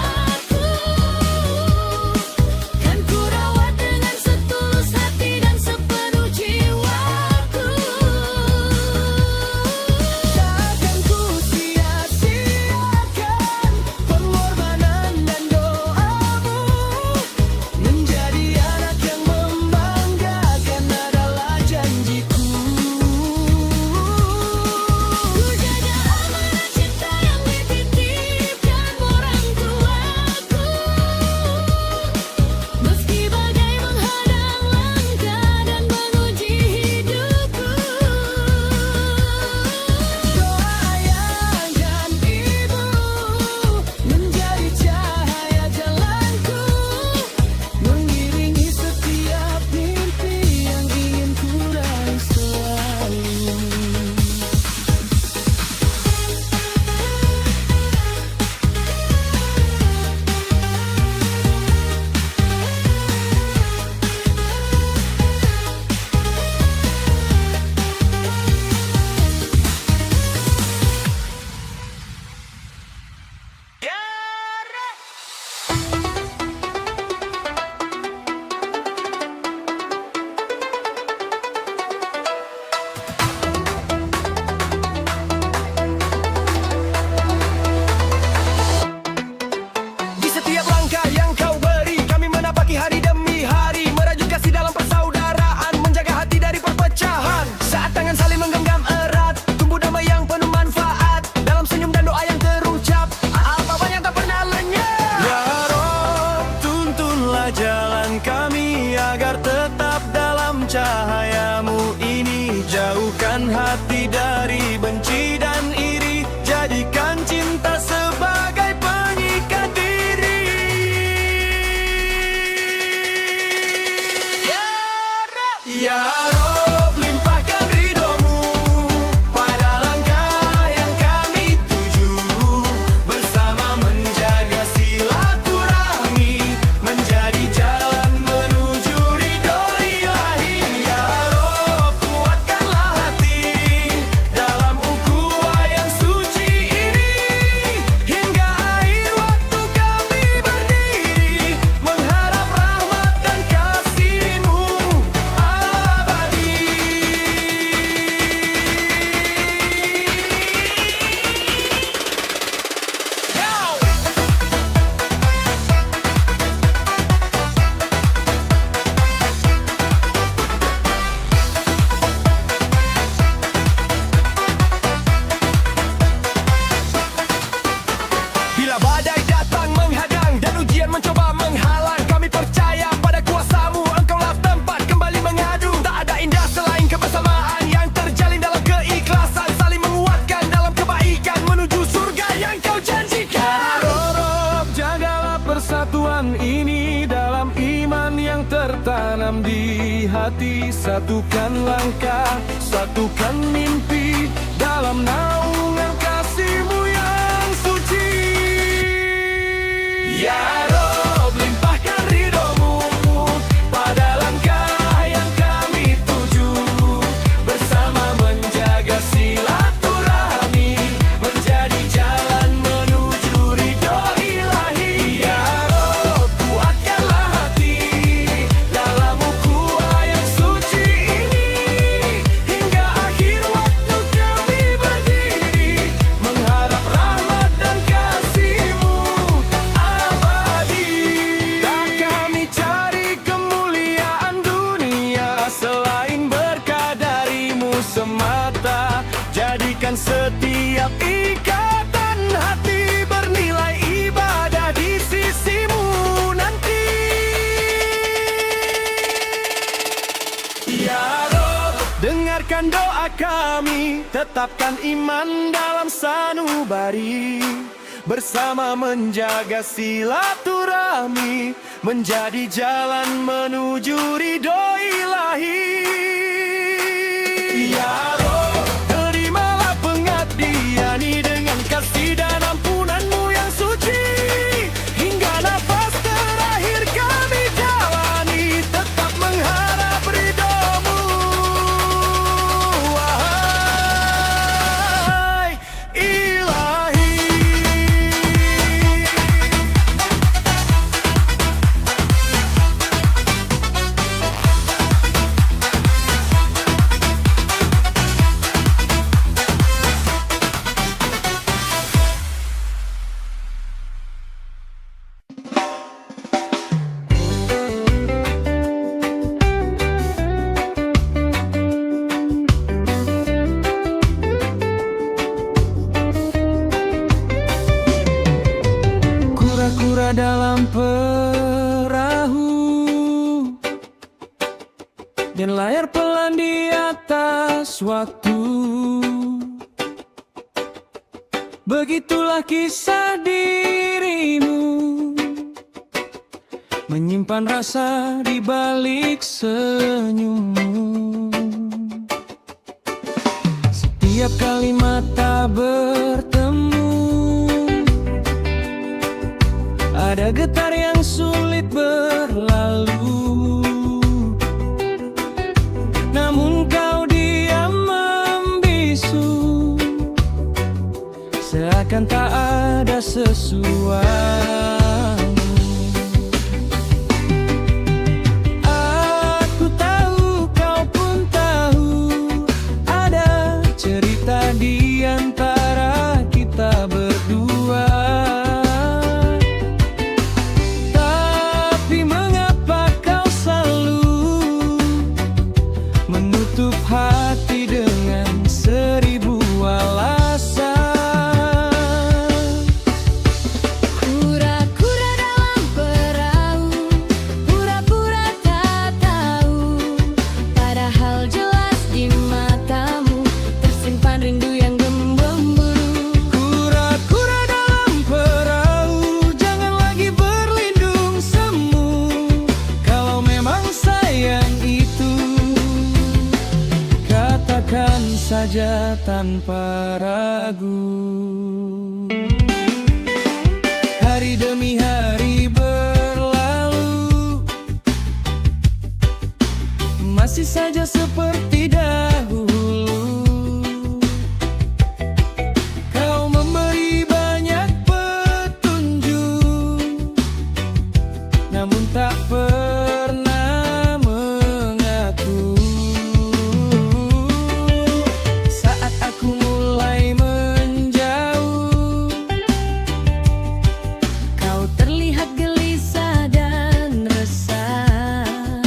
Speaker 1: Satukan langkah, satukan mimpi dalam naungan kasih-Mu yang suci. Ya Rob, limpahkan ridho-Mu pada langkah yang kami tuju, bersama menjaga silaturahmi, menjadi jalan menuju ridho ilahi. Ya Rob, kuatkanlah hati dalam ukhuwah yang suci ini, hingga akhir waktu kami berdiri, mengharap rahmat dan kasih-Mu abadi. Tak kami cari kemuliaan dunia selain berkah dari-Mu semata. Jadikan setiap ikatan hati bernilai ibadah di sisi-Mu nanti. Ya Rob, dengarkan doa kami, tetapkan iman dalam sanubari, bersama menjaga silaturahmi, menjadi jalan menuju ridho ilahi. Ya Rob, terimalah pengabdian ini dengan kasih dan ampunan-Mu yang suci, hingga nafas terakhir kami jalani, tetap mengharap ridho-Mu. Wahai Ilahi. Kura-kura dalam perahu dan layar pelan di atas waktu. Begitulah kisah diri-Mu, menyimpan rasa di balik senyum-Mu. Setiap kali mata bertemu, ada getar yang sulit berlalu, namun Kau diam membisu, seakan tak ada sesuatu. Aku tahu, Kau pun tahu, ada cerita di antara kita berdua. Tapi mengapa Kau selalu menutup hati dengan 1000 alasan?
Speaker 2: Kura-kura dalam perahu, pura-pura tak tahu, padahal jelas di mata-Mu tersimpan rindu yang gembemburu.
Speaker 1: Kura-kura dalam perahu, jangan lagi berlindung semu. Kalau memang sayang itu, katakan saja tanpa ragu. Hari demi hari berlalu, masih saja seperti dahulu. Kau memberi banyak petunjuk, namun tak pernah mengaku. Saat aku mulai menjauh,
Speaker 2: Kau terlihat gelisah dan resah.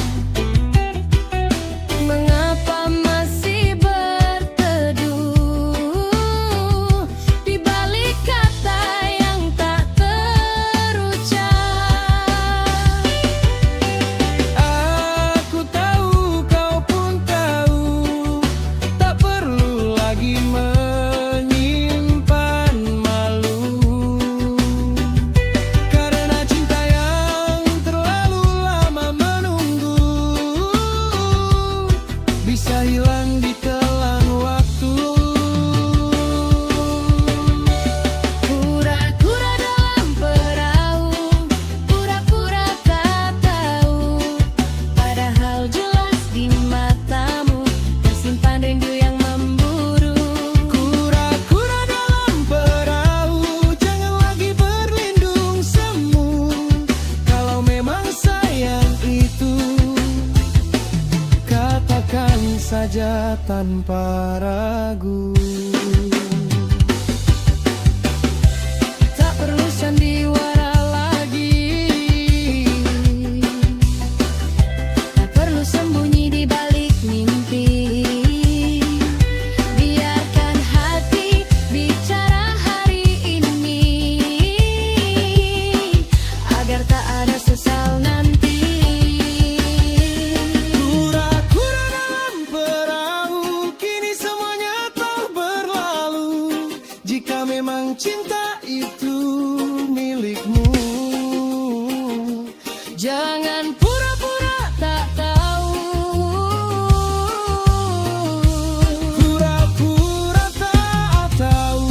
Speaker 2: Mengapa
Speaker 1: saja tanpa ragu.
Speaker 2: Tak perlu sandiwara lagi, tak perlu sembunyi di balik mimpi. Biarkan hati bicara hari ini, agar tak ada sesal nanti.
Speaker 1: Kura-kura dalam perahu, kini semuanya telah berlalu. Jika memang cinta itu milikmu,
Speaker 2: Jangan pura-pura tak tahu.
Speaker 1: pura-pura tak tahu.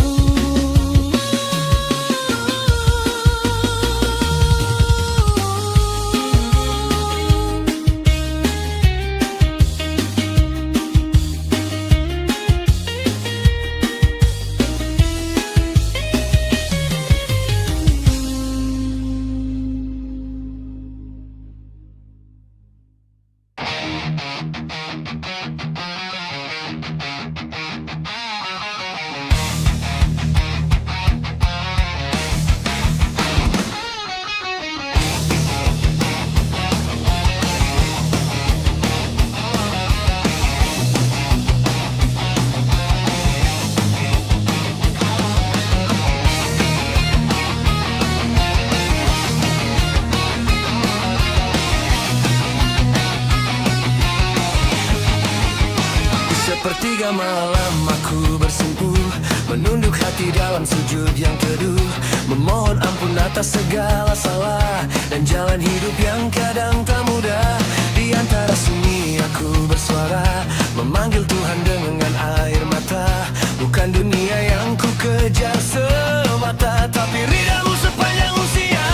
Speaker 1: Sepertiga malam aku bersimpuh, menunduk hati dalam sujud yang teduh, memohon ampun atas segala salah dan jalan hidup yang kadang tak mudah. Di antara sunyi aku bersuara, memanggil Tuhan dengan air mata. Bukan dunia yang ku kejar semata, tapi ridhamu sepanjang usia.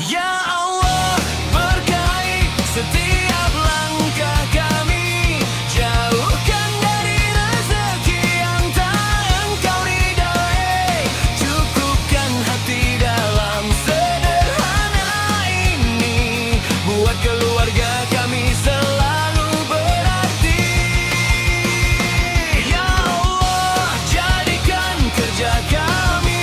Speaker 1: Ya Allah, berkahi setiap langkah kami, jauhkan dari rezeki yang tak Engkau ridhoi. Cukupkan hati dalam sederhana ini, buat keluarga kami selalu berarti. Ya Allah, jadikan kerja kami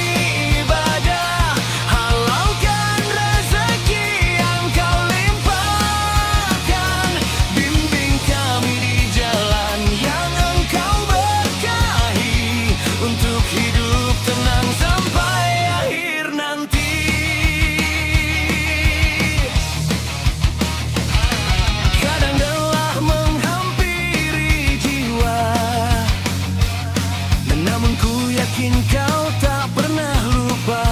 Speaker 1: ibadah, halaukan rezeki yang Kau limpahkan. Bimbing kami di jalan yang Engkau berkahi, untuk hidup tenang sampai akhir nanti. Kadang lelah menghampiri jiwa, namun ku yakin Kau tak pernah lupa.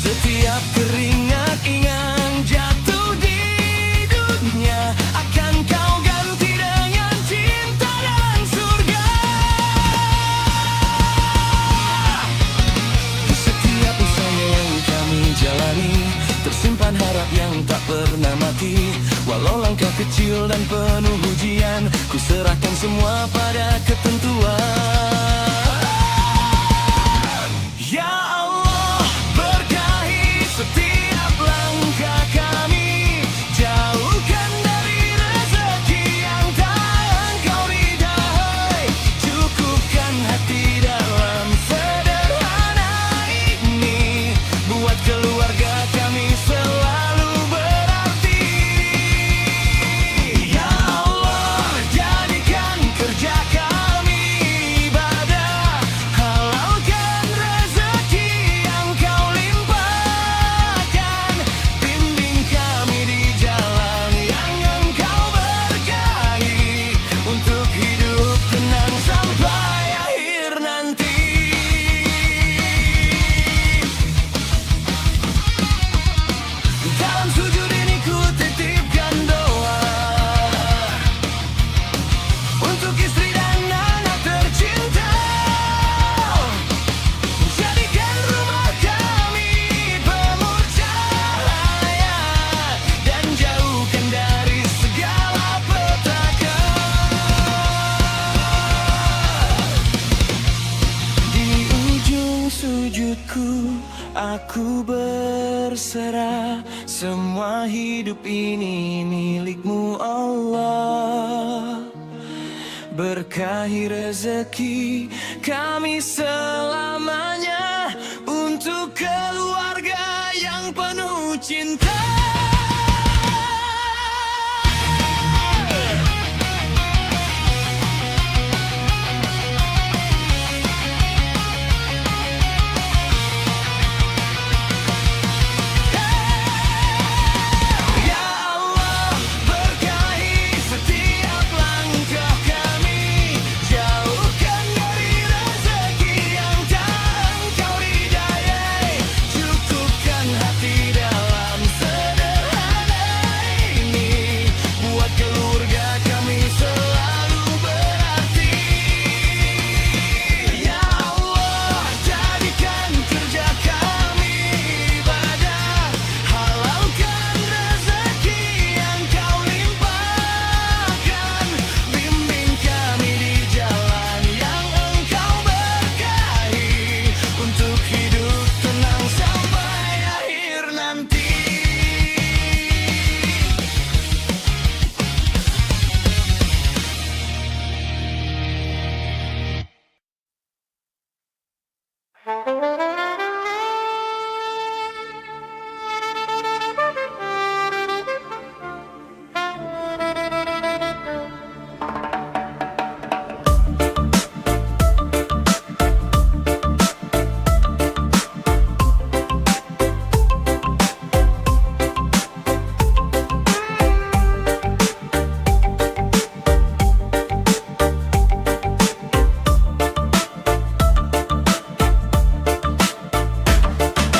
Speaker 1: Setiap keringat yang jatuh di dunia, akan Kau ganti dengan cinta dan surga. Setiap usaha yang kami jalani, tersimpan harap yang tak pernah mati. Walau langkah kecil dan penuh ujian, ku serahkan semua pada ketentuan. Ya Allah, berkahi setiap langkah kami, jauhkan dari rezeki yang tak Engkau ridhoi. Cukupkan hati dalam sederhana ini, buat keluarga kami selalu berarti. Ya Allah, jadikan kerja kami ibadah, halaukan rezeki yang Kau limpahkan. Bimbing kami di jalan yang Engkau berkahi, untuk hidup tenang sampai akhir nanti. Dalam sujud ini ku titipkan doa untuk istri dan anak tercinta. Jadikan rumah kami penuh cahaya, dan jauhkan dari segala petaka. Di ujung sujudku Aku berserah, semua hidup ini milik-Mu Allah. Berkahi rezeki kami selamanya, untuk keluarga yang penuh cinta.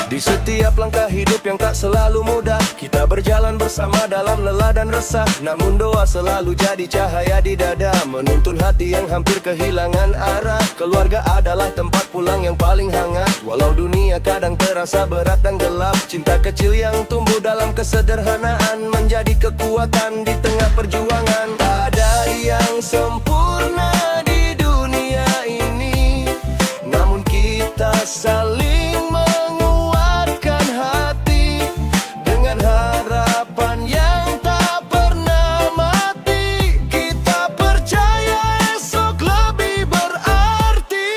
Speaker 3: Di setiap langkah hidup yang tak selalu mudah, kita berjalan bersama dalam lelah dan resah. Namun doa selalu jadi cahaya di dada, menuntun hati yang hampir kehilangan arah. Keluarga adalah tempat pulang yang paling hangat, walau dunia kadang terasa berat dan gelap. Cinta kecil yang tumbuh dalam kesederhanaan, menjadi kekuatan di tengah perjuangan. Tak ada yang sempurna di dunia ini, namun kita saling menguatkan hati dengan harapan yang tak pernah mati. Kita percaya esok lebih berarti.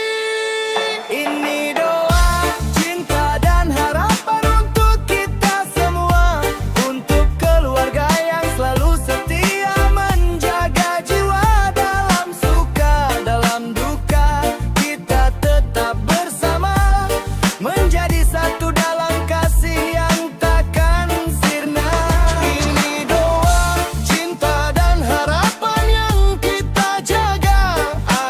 Speaker 3: Ini doa, cinta dan harapan untuk kita semua, untuk keluarga yang selalu setia, menjaga jiwa dalam suka, dalam duka. Kita tetap bersama, menjadi satu dalam kasih yang takkan sirna. Ini doa, cinta dan harapan yang kita jaga,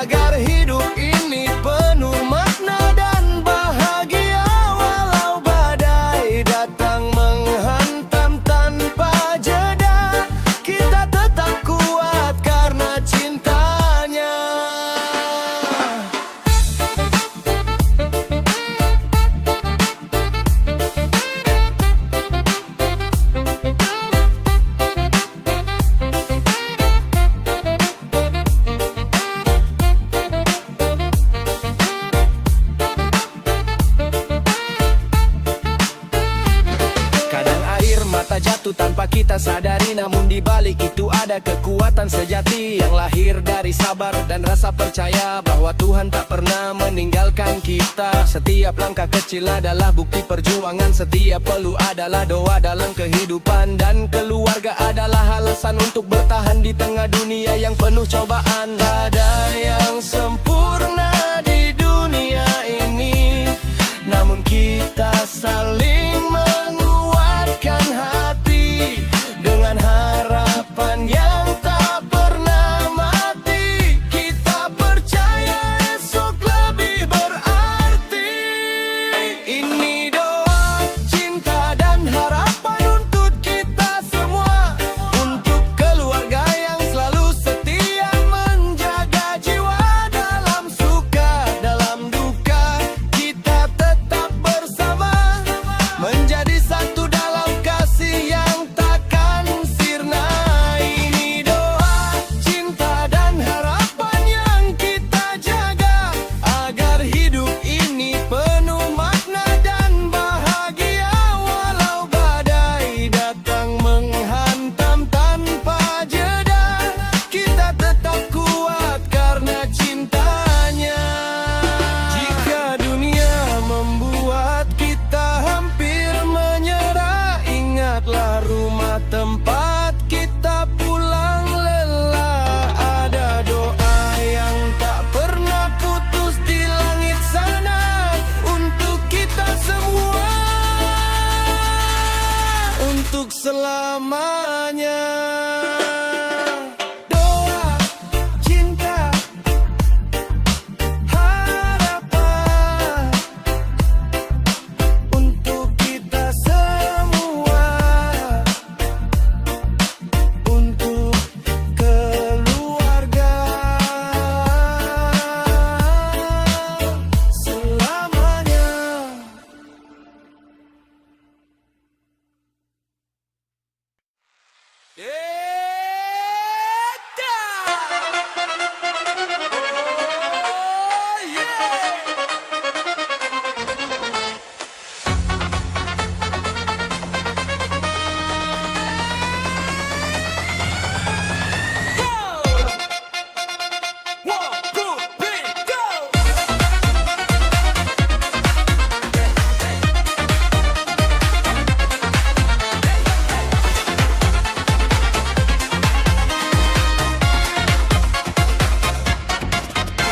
Speaker 3: agar hidup ini penuh makna dan bahagia. Walau badai datang menghantam tanpa jeda, kita tetap kuat karena cintanya. Kadang air mata jatuh tanpa kita sadari, namun di balik itu ada kekuatan sejati yang lahir dari sabar dan rasa percaya bahwa Tuhan tak pernah meninggalkan kita. Setiap langkah kecil adalah bukti perjuangan, setiap peluh adalah doa dalam kehidupan, dan keluarga adalah alasan untuk bertahan di tengah dunia yang penuh cobaan. Tak ada yang sempurna di dunia ini, namun kita saling menguatkan hati dengan harapan yang tak pernah mati. Kita percaya esok lebih berarti. Ini doa, cinta dan harapan untuk kita semua, untuk keluarga yang selalu setia, menjaga jiwa dalam suka, dalam duka. selamanya. Doa, cinta, harapan untuk kita semua, untuk keluarga selamanya.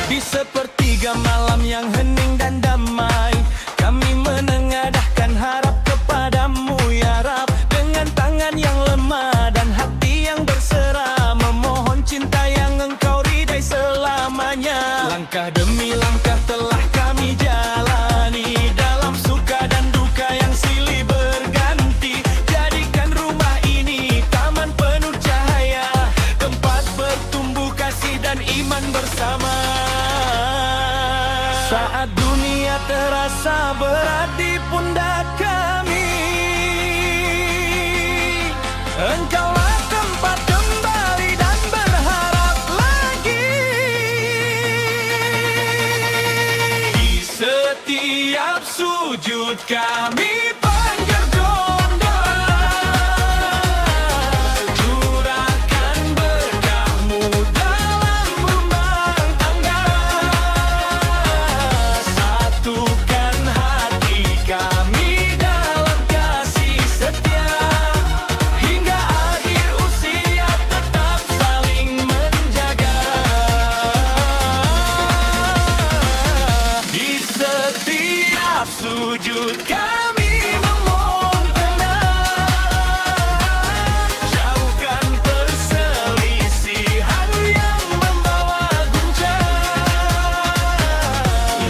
Speaker 1: Di sepertiga malam yang hening dan damai, kami menengadahkan harap kepadamu ya Rab. Dengan tangan yang lemah dan hati yang berserah, memohon cinta yang engkau ridai selamanya. Langkah demi langkah telah kami jalani, dalam suka dan duka yang silih berganti. Jadikan rumah ini taman penuh cahaya, tempat bertumbuh kasih dan iman bersama. Saat dunia terasa berat di pundak kami, engkaulah tempat kembali dan berharap lagi. Di setiap sujud kami panjat doa, curahkan berkah-Mu dalam rumah tangga. Satukan hati kami dalam kasih setia, hingga akhir usia tetap saling menjaga. Di setiap sujud kami memohon tenang, jauhkan perselisihan yang membawa guncang.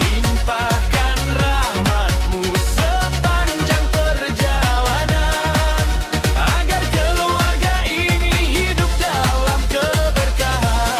Speaker 1: Limpahkan rahmat-Mu sepanjang perjalanan, agar keluarga ini hidup dalam keberkahan.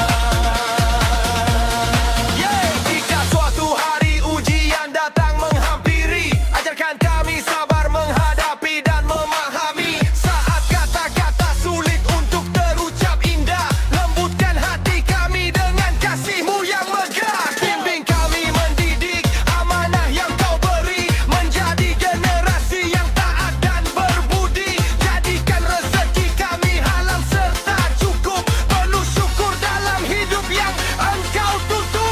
Speaker 1: Jika suatu hari ujian datang menghampiri, ajarkan kami sabar menghadapi dan memahami. Saat kata-kata sulit untuk terucap indah, lembutkan hati kami dengan kasih-Mu yang megah. Bimbing kami mendidik amanah yang Kau beri, menjadi generasi yang taat dan berbudi. Jadikan rezeki kami halal serta cukup, penuh syukur dalam hidup yang Engkau tuntun.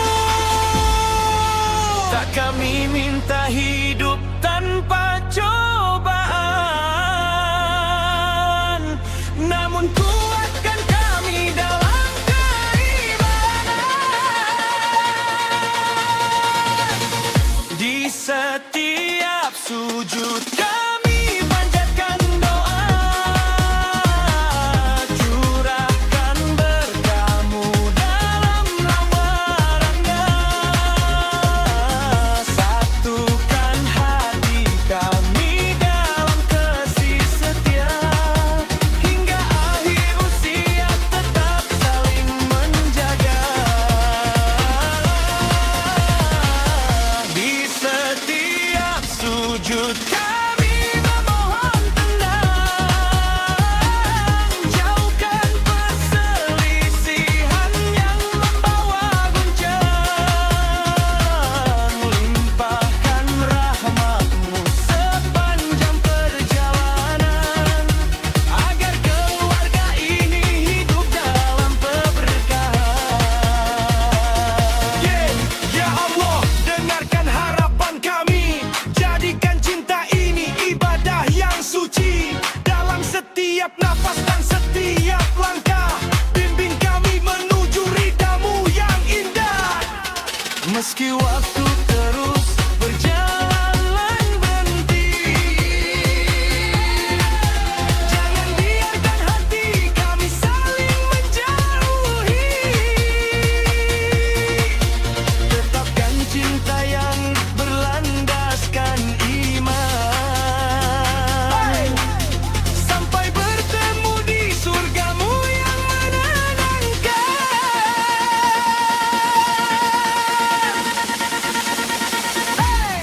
Speaker 1: Tak kami minta hidup tanpa cobaan, namun kuatkan kami dalam keimanan. Di setiap sujud kami panjatkan doa, curahkan berkah-Mu dalam rumah tangga. Satukan hati kami dalam kasih setia, hingga akhir usia tetap saling menjaga. Di setiap sujud kami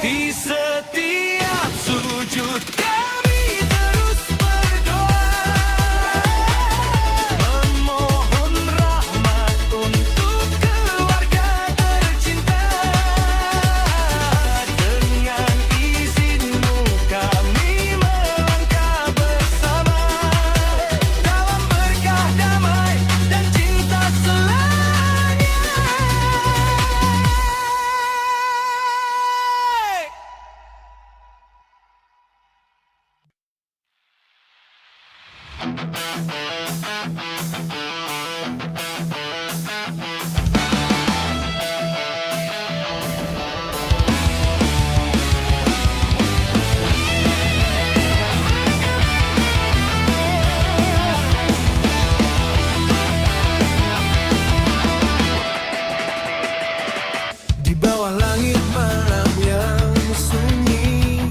Speaker 1: Di setiap sujud kami terus berdoa, memohon rahmat untuk keluarga tercinta. Dengan izin-Mu kami melangkah bersama dalam berkah damai dan cinta selamanya. Di bawah langit malam yang sunyi,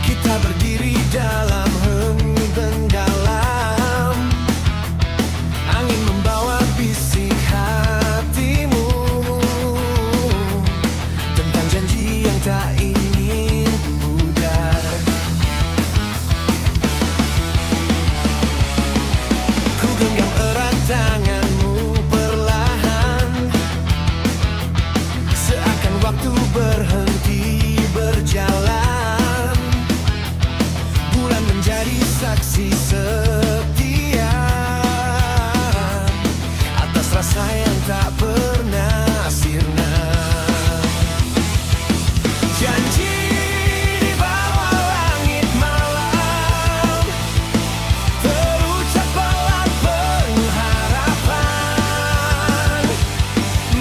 Speaker 1: kita berdiri dalam henggang. Angin membawa bisik hatimu tentang janji yang tak ingin pudar. Ku genggam erat tanganmu perlahan, seakan waktu berhenti berjalan. Bulan menjadi saksi setia atas rasa yang tak pernah sirna. Janji di bawah langit malam, terucap pelan penuh harapan.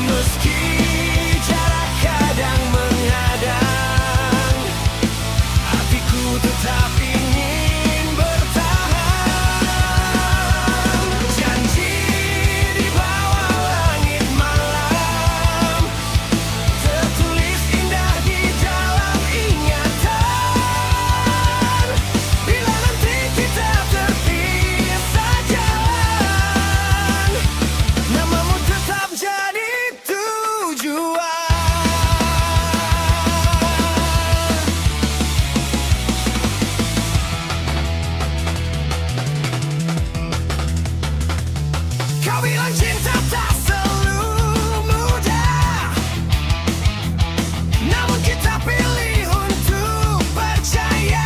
Speaker 1: Meski jarak kadang menghadang, hatiku tetap ingin bertahan. Janji di bawah langit malam, tertulis indah di dalam ingatan. Bila nanti kita terpisah jalan, namamu tetap jadi tujuan. Kau bilang cinta tak selalu mudah, namun kita pilih untuk percaya.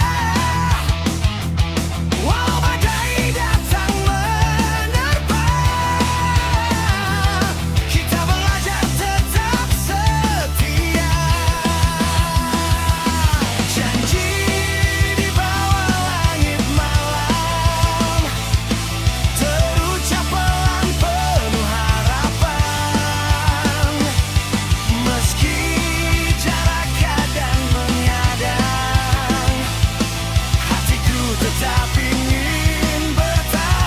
Speaker 1: Walau badai datang menerpa, kita belajar tetap setia. Janji di bawah langit malam, terucap pelan penuh harapan. Meski jarak kadang menghadang, hatiku tetap ingin bertahan.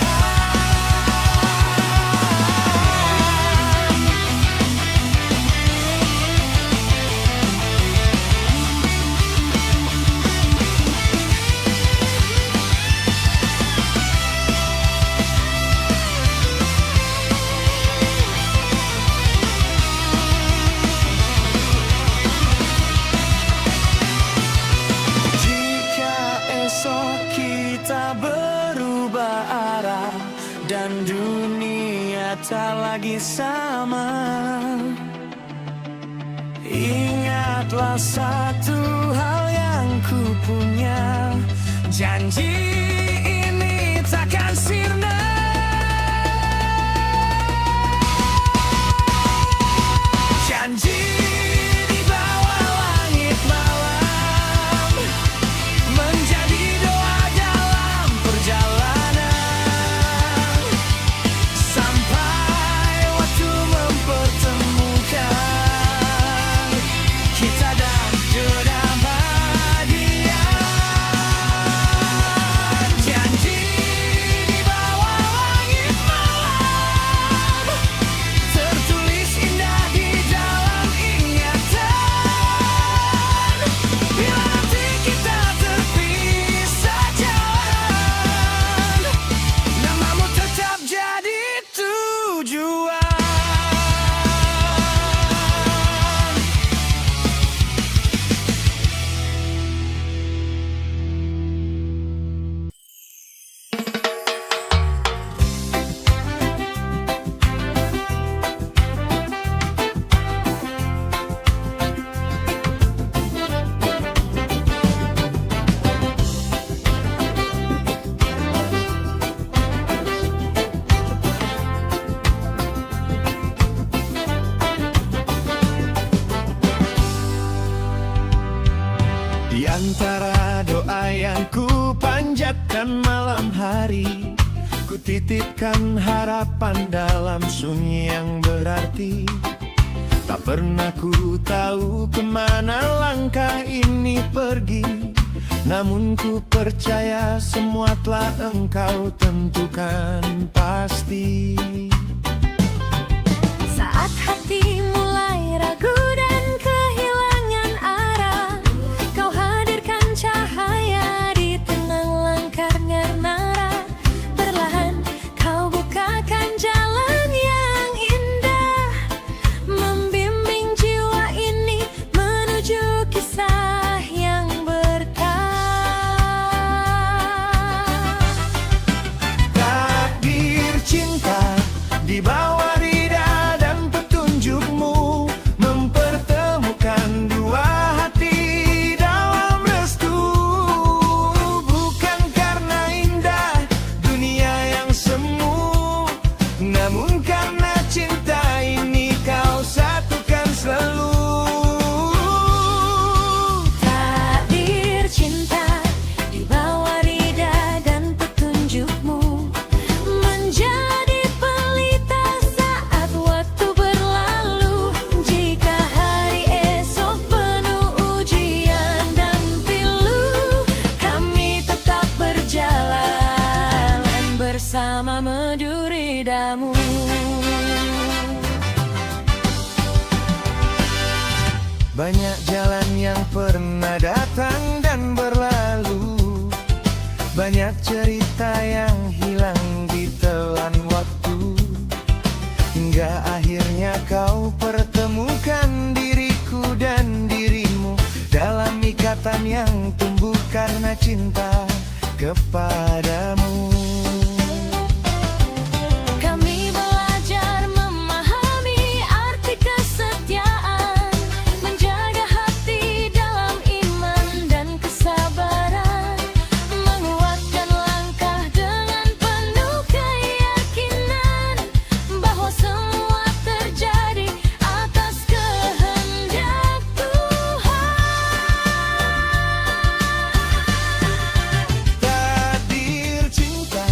Speaker 1: Jika esok kita berubah arah dan dunia tak lagi sama, ingatlah satu hal yang ku punya, janji ini takkan sirna. Janji di bawah langit malam, menjadi doa dalam perjalanan, sampai waktu mempertemukan kita dan kedamaian.
Speaker 3: Di antara doa yang ku panjatkan malam hari, ku titipkan harapan dalam sunyi yang berarti. Tak pernah ku tahu kemana langkah ini pergi, namun ku percaya semua telah engkau tentukan pasti.
Speaker 2: Saat hati mulai ragu dan kehilangan arah, kau hadirkan cahaya di tengah langkah nara. Perlahan kau bukakan jalan yang indah, membimbing jiwa ini menuju kisah yang berkah.
Speaker 3: Takdir cinta di bawah rida dan petunjukmu, mempertemukan dua hati dalam restu. Bukan karena indah dunia yang semu, namun karena cinta ini kau satukan selalu.
Speaker 2: Takdir cinta di bawah rida dan petunjukmu, menjadi pelita saat waktu berlalu. Jika hari esok penuh ujian dan pilu, kami tetap berjalan bersama meduridamu.
Speaker 3: Banyak jalan yang pernah datang dan berlalu, banyak cerita yang hilang di telan waktu, hingga akhirnya kau pertemukan diriku dan dirimu dalam ikatan yang tumbuh karena cinta kepadamu.
Speaker 2: Kami belajar memahami arti kesetiaan, menjaga hati dalam iman dan kesabaran, menguatkan langkah dengan penuh keyakinan bahwa semua terjadi atas kehendak Tuhan.
Speaker 3: Takdir cinta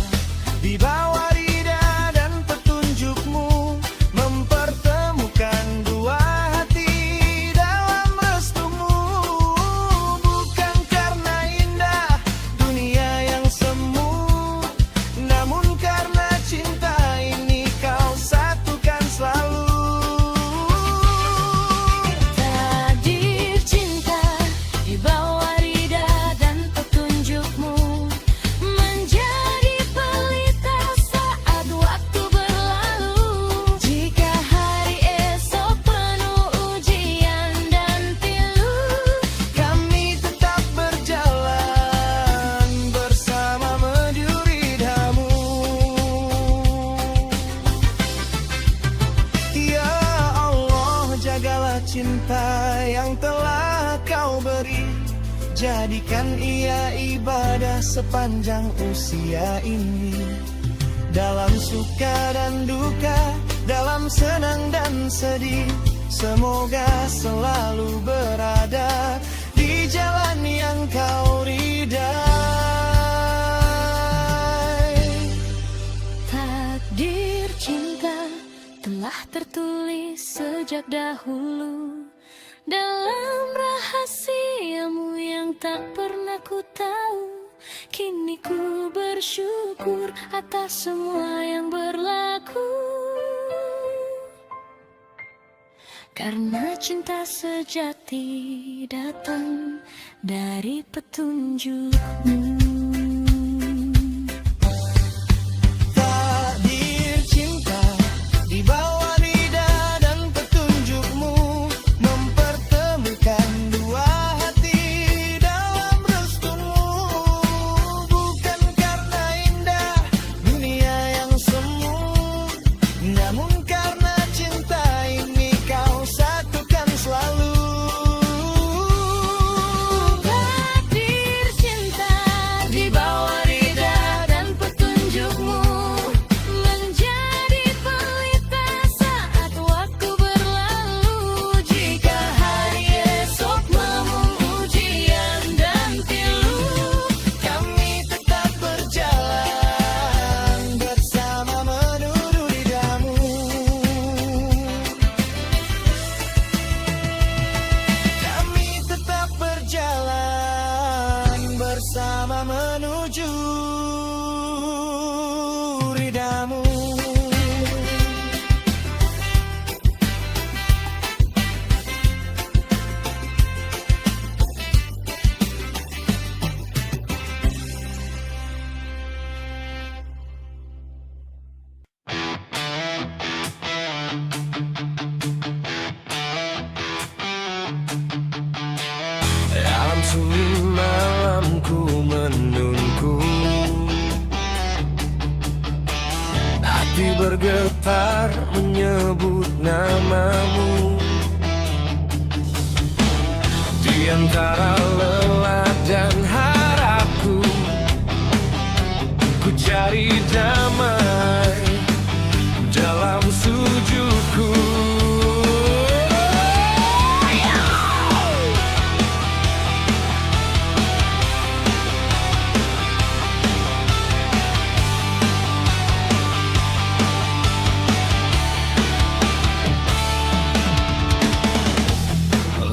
Speaker 3: di bawah rida dan petunjukmu, mempertemukan dua hati dalam restumu. Bukan karena indah dunia yang semu, namun karena cinta ini kau satukan selalu.
Speaker 2: Takdir cinta di bawah rida dan petunjukmu, menjadi pelita saat waktu berlalu. Jika hari esok penuh ujian dan pilu,
Speaker 3: Kami tetap berjalan bersama meduridamu. Ya Allah, jagalah cinta yang telah kau beri, jadikan ia ibadah sepanjang usia ini. Dalam suka dan duka, dalam senang dan sedih, semoga selalu berada di jalan yang kau ridai.
Speaker 2: takdir cinta telah tertulis sejak dahulu dalam rahasiamu yang tak pernah ku tahu. Kini ku bersyukur atas semua yang berlaku, karena cinta sejati datang dari petunjukmu.
Speaker 3: Takdir cinta di bawah rida dan petunjukmu, mempertemukan dua hati dalam restumu. Bukan karena indah dunia yang semu, namun karena cinta ini kau satukan selalu.
Speaker 2: Takdir cinta
Speaker 3: menuju ridamu. Dalam sunyi malamku menunggu, hati bergetar menyebut namamu. Di antara lelah dan harapku, ku cari damai dalam sujudku.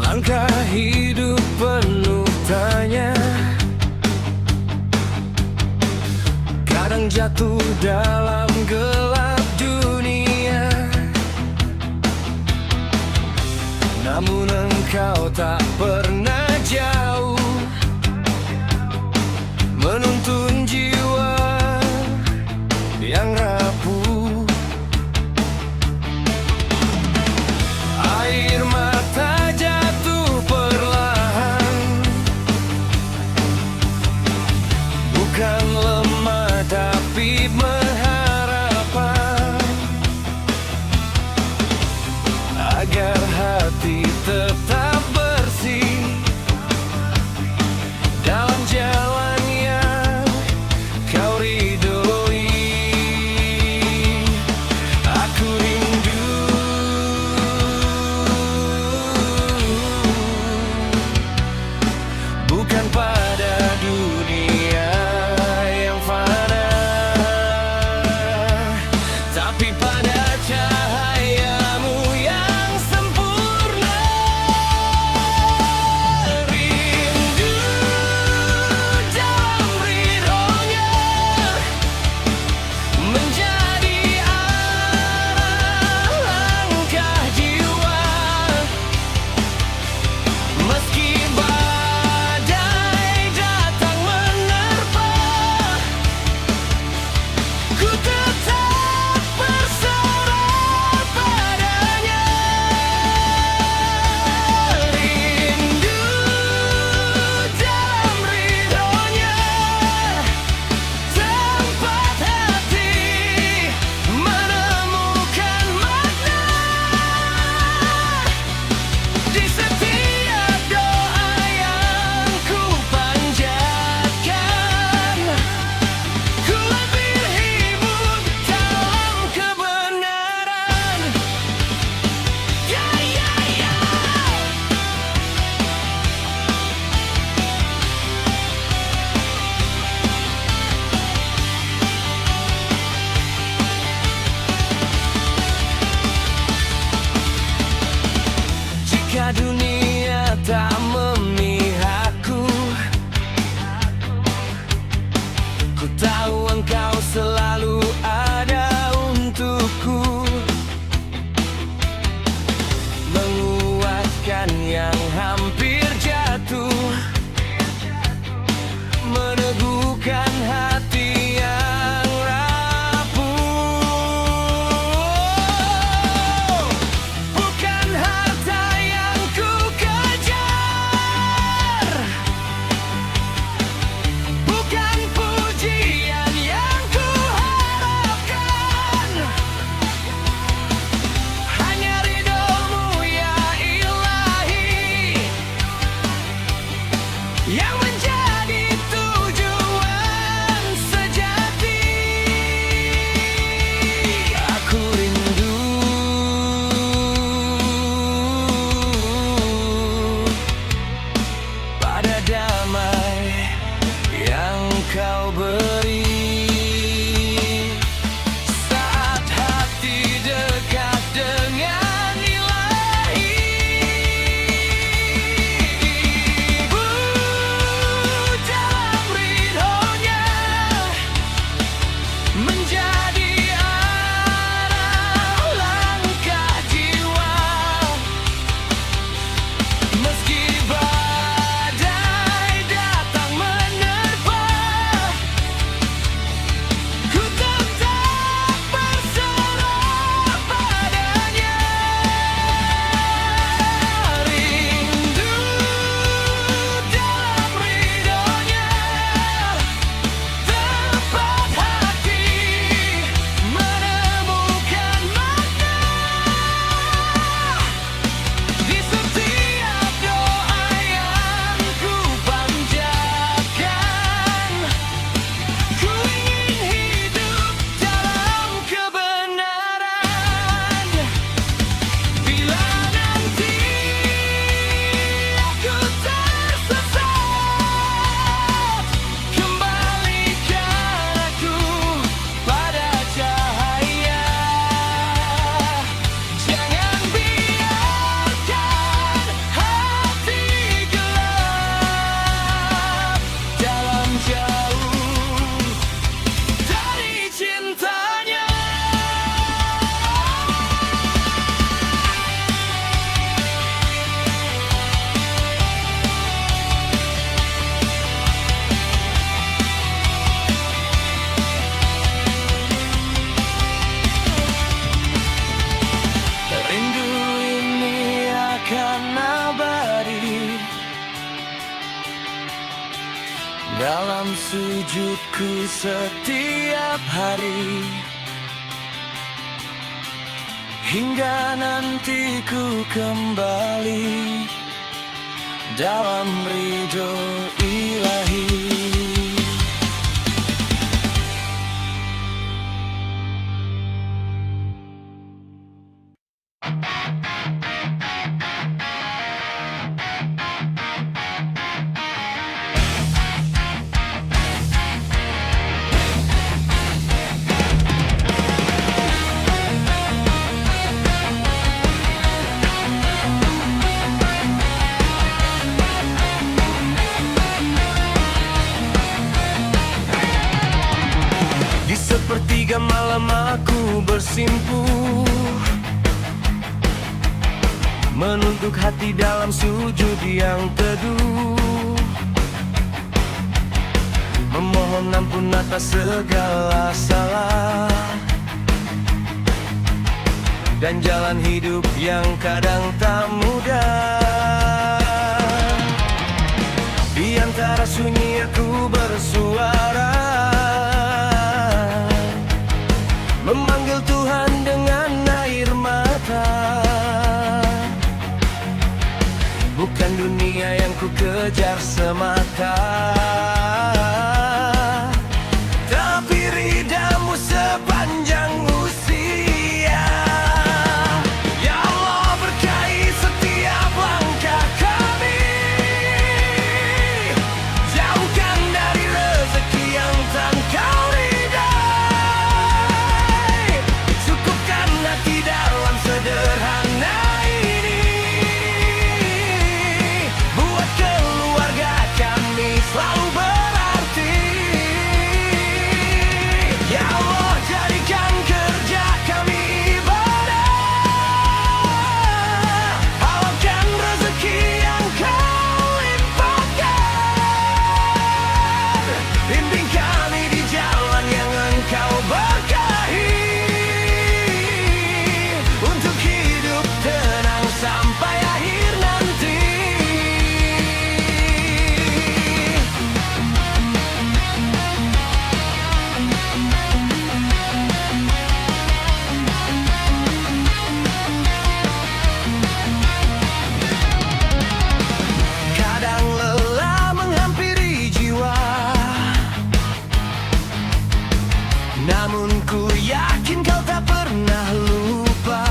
Speaker 3: Langkah hidup penuh tanya, kadang jatuh dalam gelap dunia. Namun engkau tak pernah jauh, menuntun jiwa yang rapuh. Air mata jatuh perlahan, bukan lemah tapi pengharapan, agar hati tetap bersih dalam jalan yang kau ridhoi. Aku rindu bukan pada dunia yang fana, tapi pada cahayamu yang sempurna. Rindu dalam ridhonya menjadi arah langkah jiwa. Meski badai datang menerpa, ku tetap berserah padanya. Rindu dalam ridhonya, tempat hati menemukan makna. Di setiap doa yang ku panjatkan, ku lebih hidup dalam kebenaran. Ya, ya, ya. Jika dunia tak memihakku, ku tahu engkau selalu ada untukku, menguatkan yang hampir jatuh, meneguhkan hati yang rapuh. Bukan harta yang ku kejar, bukan pujian yang ku harapkan, hanya ridhomu ya Ilahi yang menjadi tujuan sejati. Aku rindu pada damai yang kau beri saat hati dekat dengan Ilahi. Ibu dalam ridhonya
Speaker 1: dalam sujudku setiap hari, hingga nanti ku kembali dalam ridho ilahi. Di sepertiga malam aku bersimpuh, menunduk hati dalam sujud yang teduh, memohon ampun atas segala salah dan jalan hidup yang kadang tak mudah. Di antara sunyi aku bersuara, memanggil Tuhan dengan air mata. Bukan dunia yang ku kejar semata, tapi ridamu sepanjang usia. Ya Allah, berkahi setiap langkah kami, jauhkan dari rezeki yang tak Kau ridai, cukupkan hati dalam sederhana ini, buat keluarga kami selalu berarti. Ya Allah, jadikan kerja kami ibadah, halaukan rezeki yang Kau limpahkan, bimbing kami di jalan yang Engkau berkahi, untuk hidup tenang sampai akhir nanti. Kadang lelah menghampiri jiwa, namun ku yakin Kau tak pernah lupa.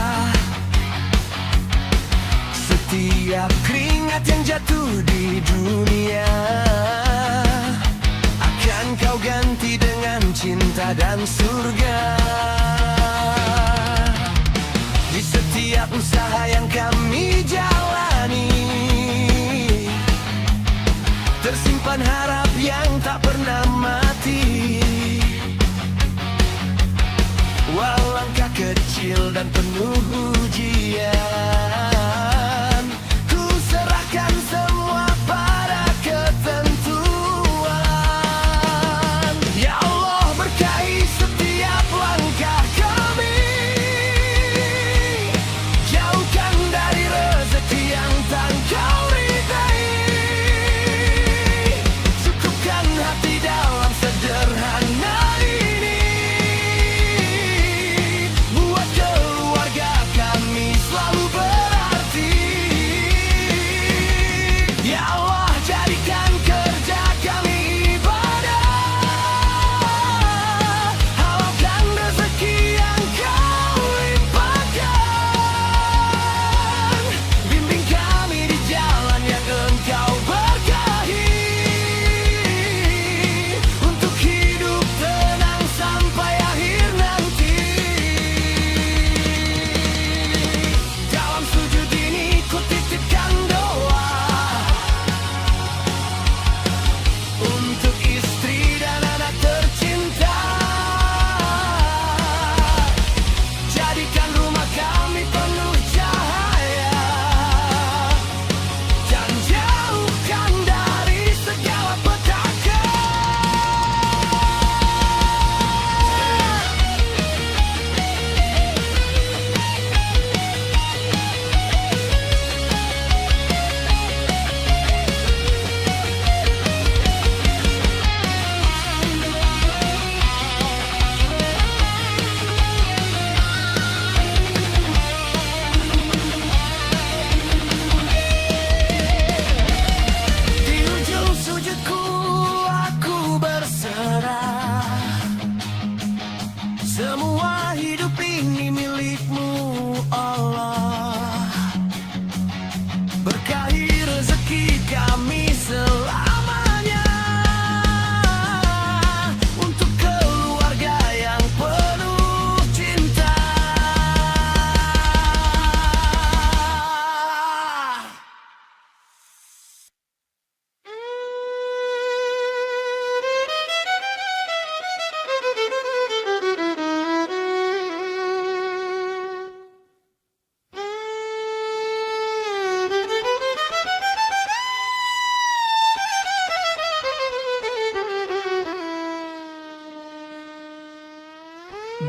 Speaker 1: Setiap keringat yang jatuh di dunia akan Kau ganti dengan cinta dan surga. Di setiap usaha yang kami jalani, tersimpan harap yang tak pernah mati. Walau langkah kecil dan penuh ujian, ku serahkan semua pada ketentuan. Ya Allah, berkahi setiap langkah kami, jauhkan dari rezeki yang tak Kau ridai, cukupkan hati dalam sederhana ini, buat keluarga kami selalu berarti.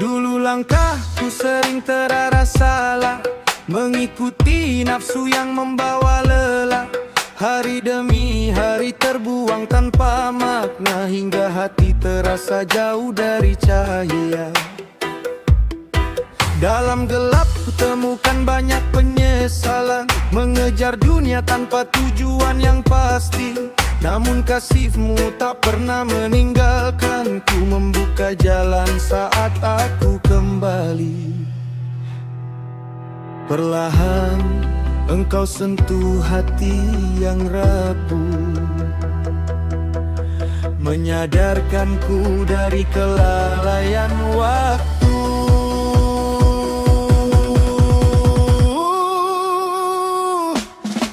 Speaker 1: Dulu langkahku sering terarah salah, mengikuti nafsu yang membawa lelah. Hari demi hari terbuang tanpa makna, hingga hati terasa jauh dari cahaya. Dalam gelap ku temukan banyak penyesalan, mengejar dunia tanpa tujuan yang pasti. Namun kasih-Mu tak pernah meninggalkanku, membuka jalan saat aku kembali. Perlahan Engkau sentuh hati yang rapuh, menyadarkanku dari kelalaian waktu.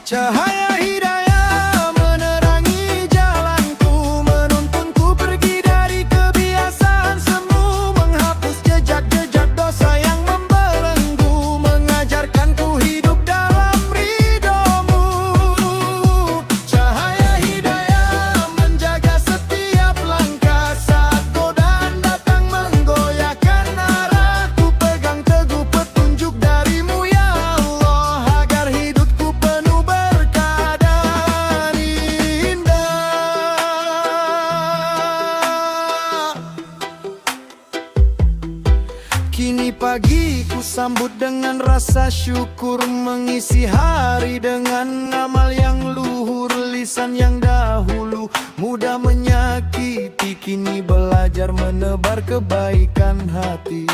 Speaker 1: Cahaya hidayah menerangi jalanku, menuntunku pergi dari kebiasaan semu, menghapus jejak-jejak dosa yang membelenggu, mengajarkanku hidup dalam ridho-Mu. Cahaya hidayah menjaga setiap langkah saat godaan datang menggoyahkan arahku. Pegang teguh petunjuk dari-Mu ya Allah, agar hidupku penuh berkah dan indah. Kini pagi ku sambut dengan rasa syukur, mengisi hari dengan amal yang luhur. Lisan yang dahulu mudah menyakiti, kini belajar menebar kebaikan hati.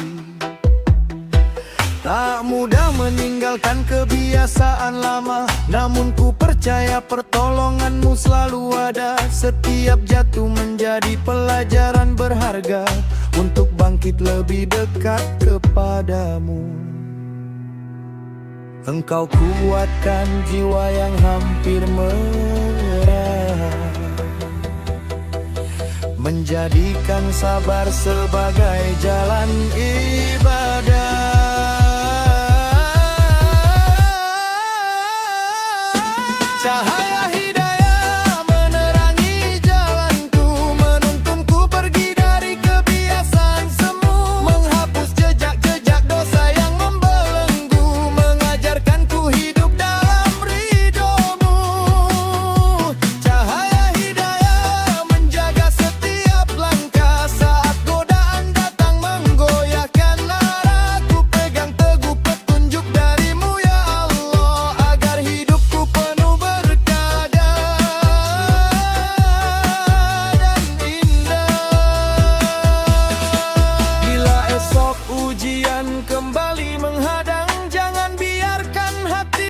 Speaker 1: Tak mudah meninggalkan kebiasaan lama, namun ku percaya pertolongan-Mu selalu ada. Setiap jatuh menjadi pelajaran berharga, untuk bangkit lebih dekat kepadamu. Engkau kuatkan jiwa yang hampir menyerah, menjadikan sabar sebagai jalan ibadah.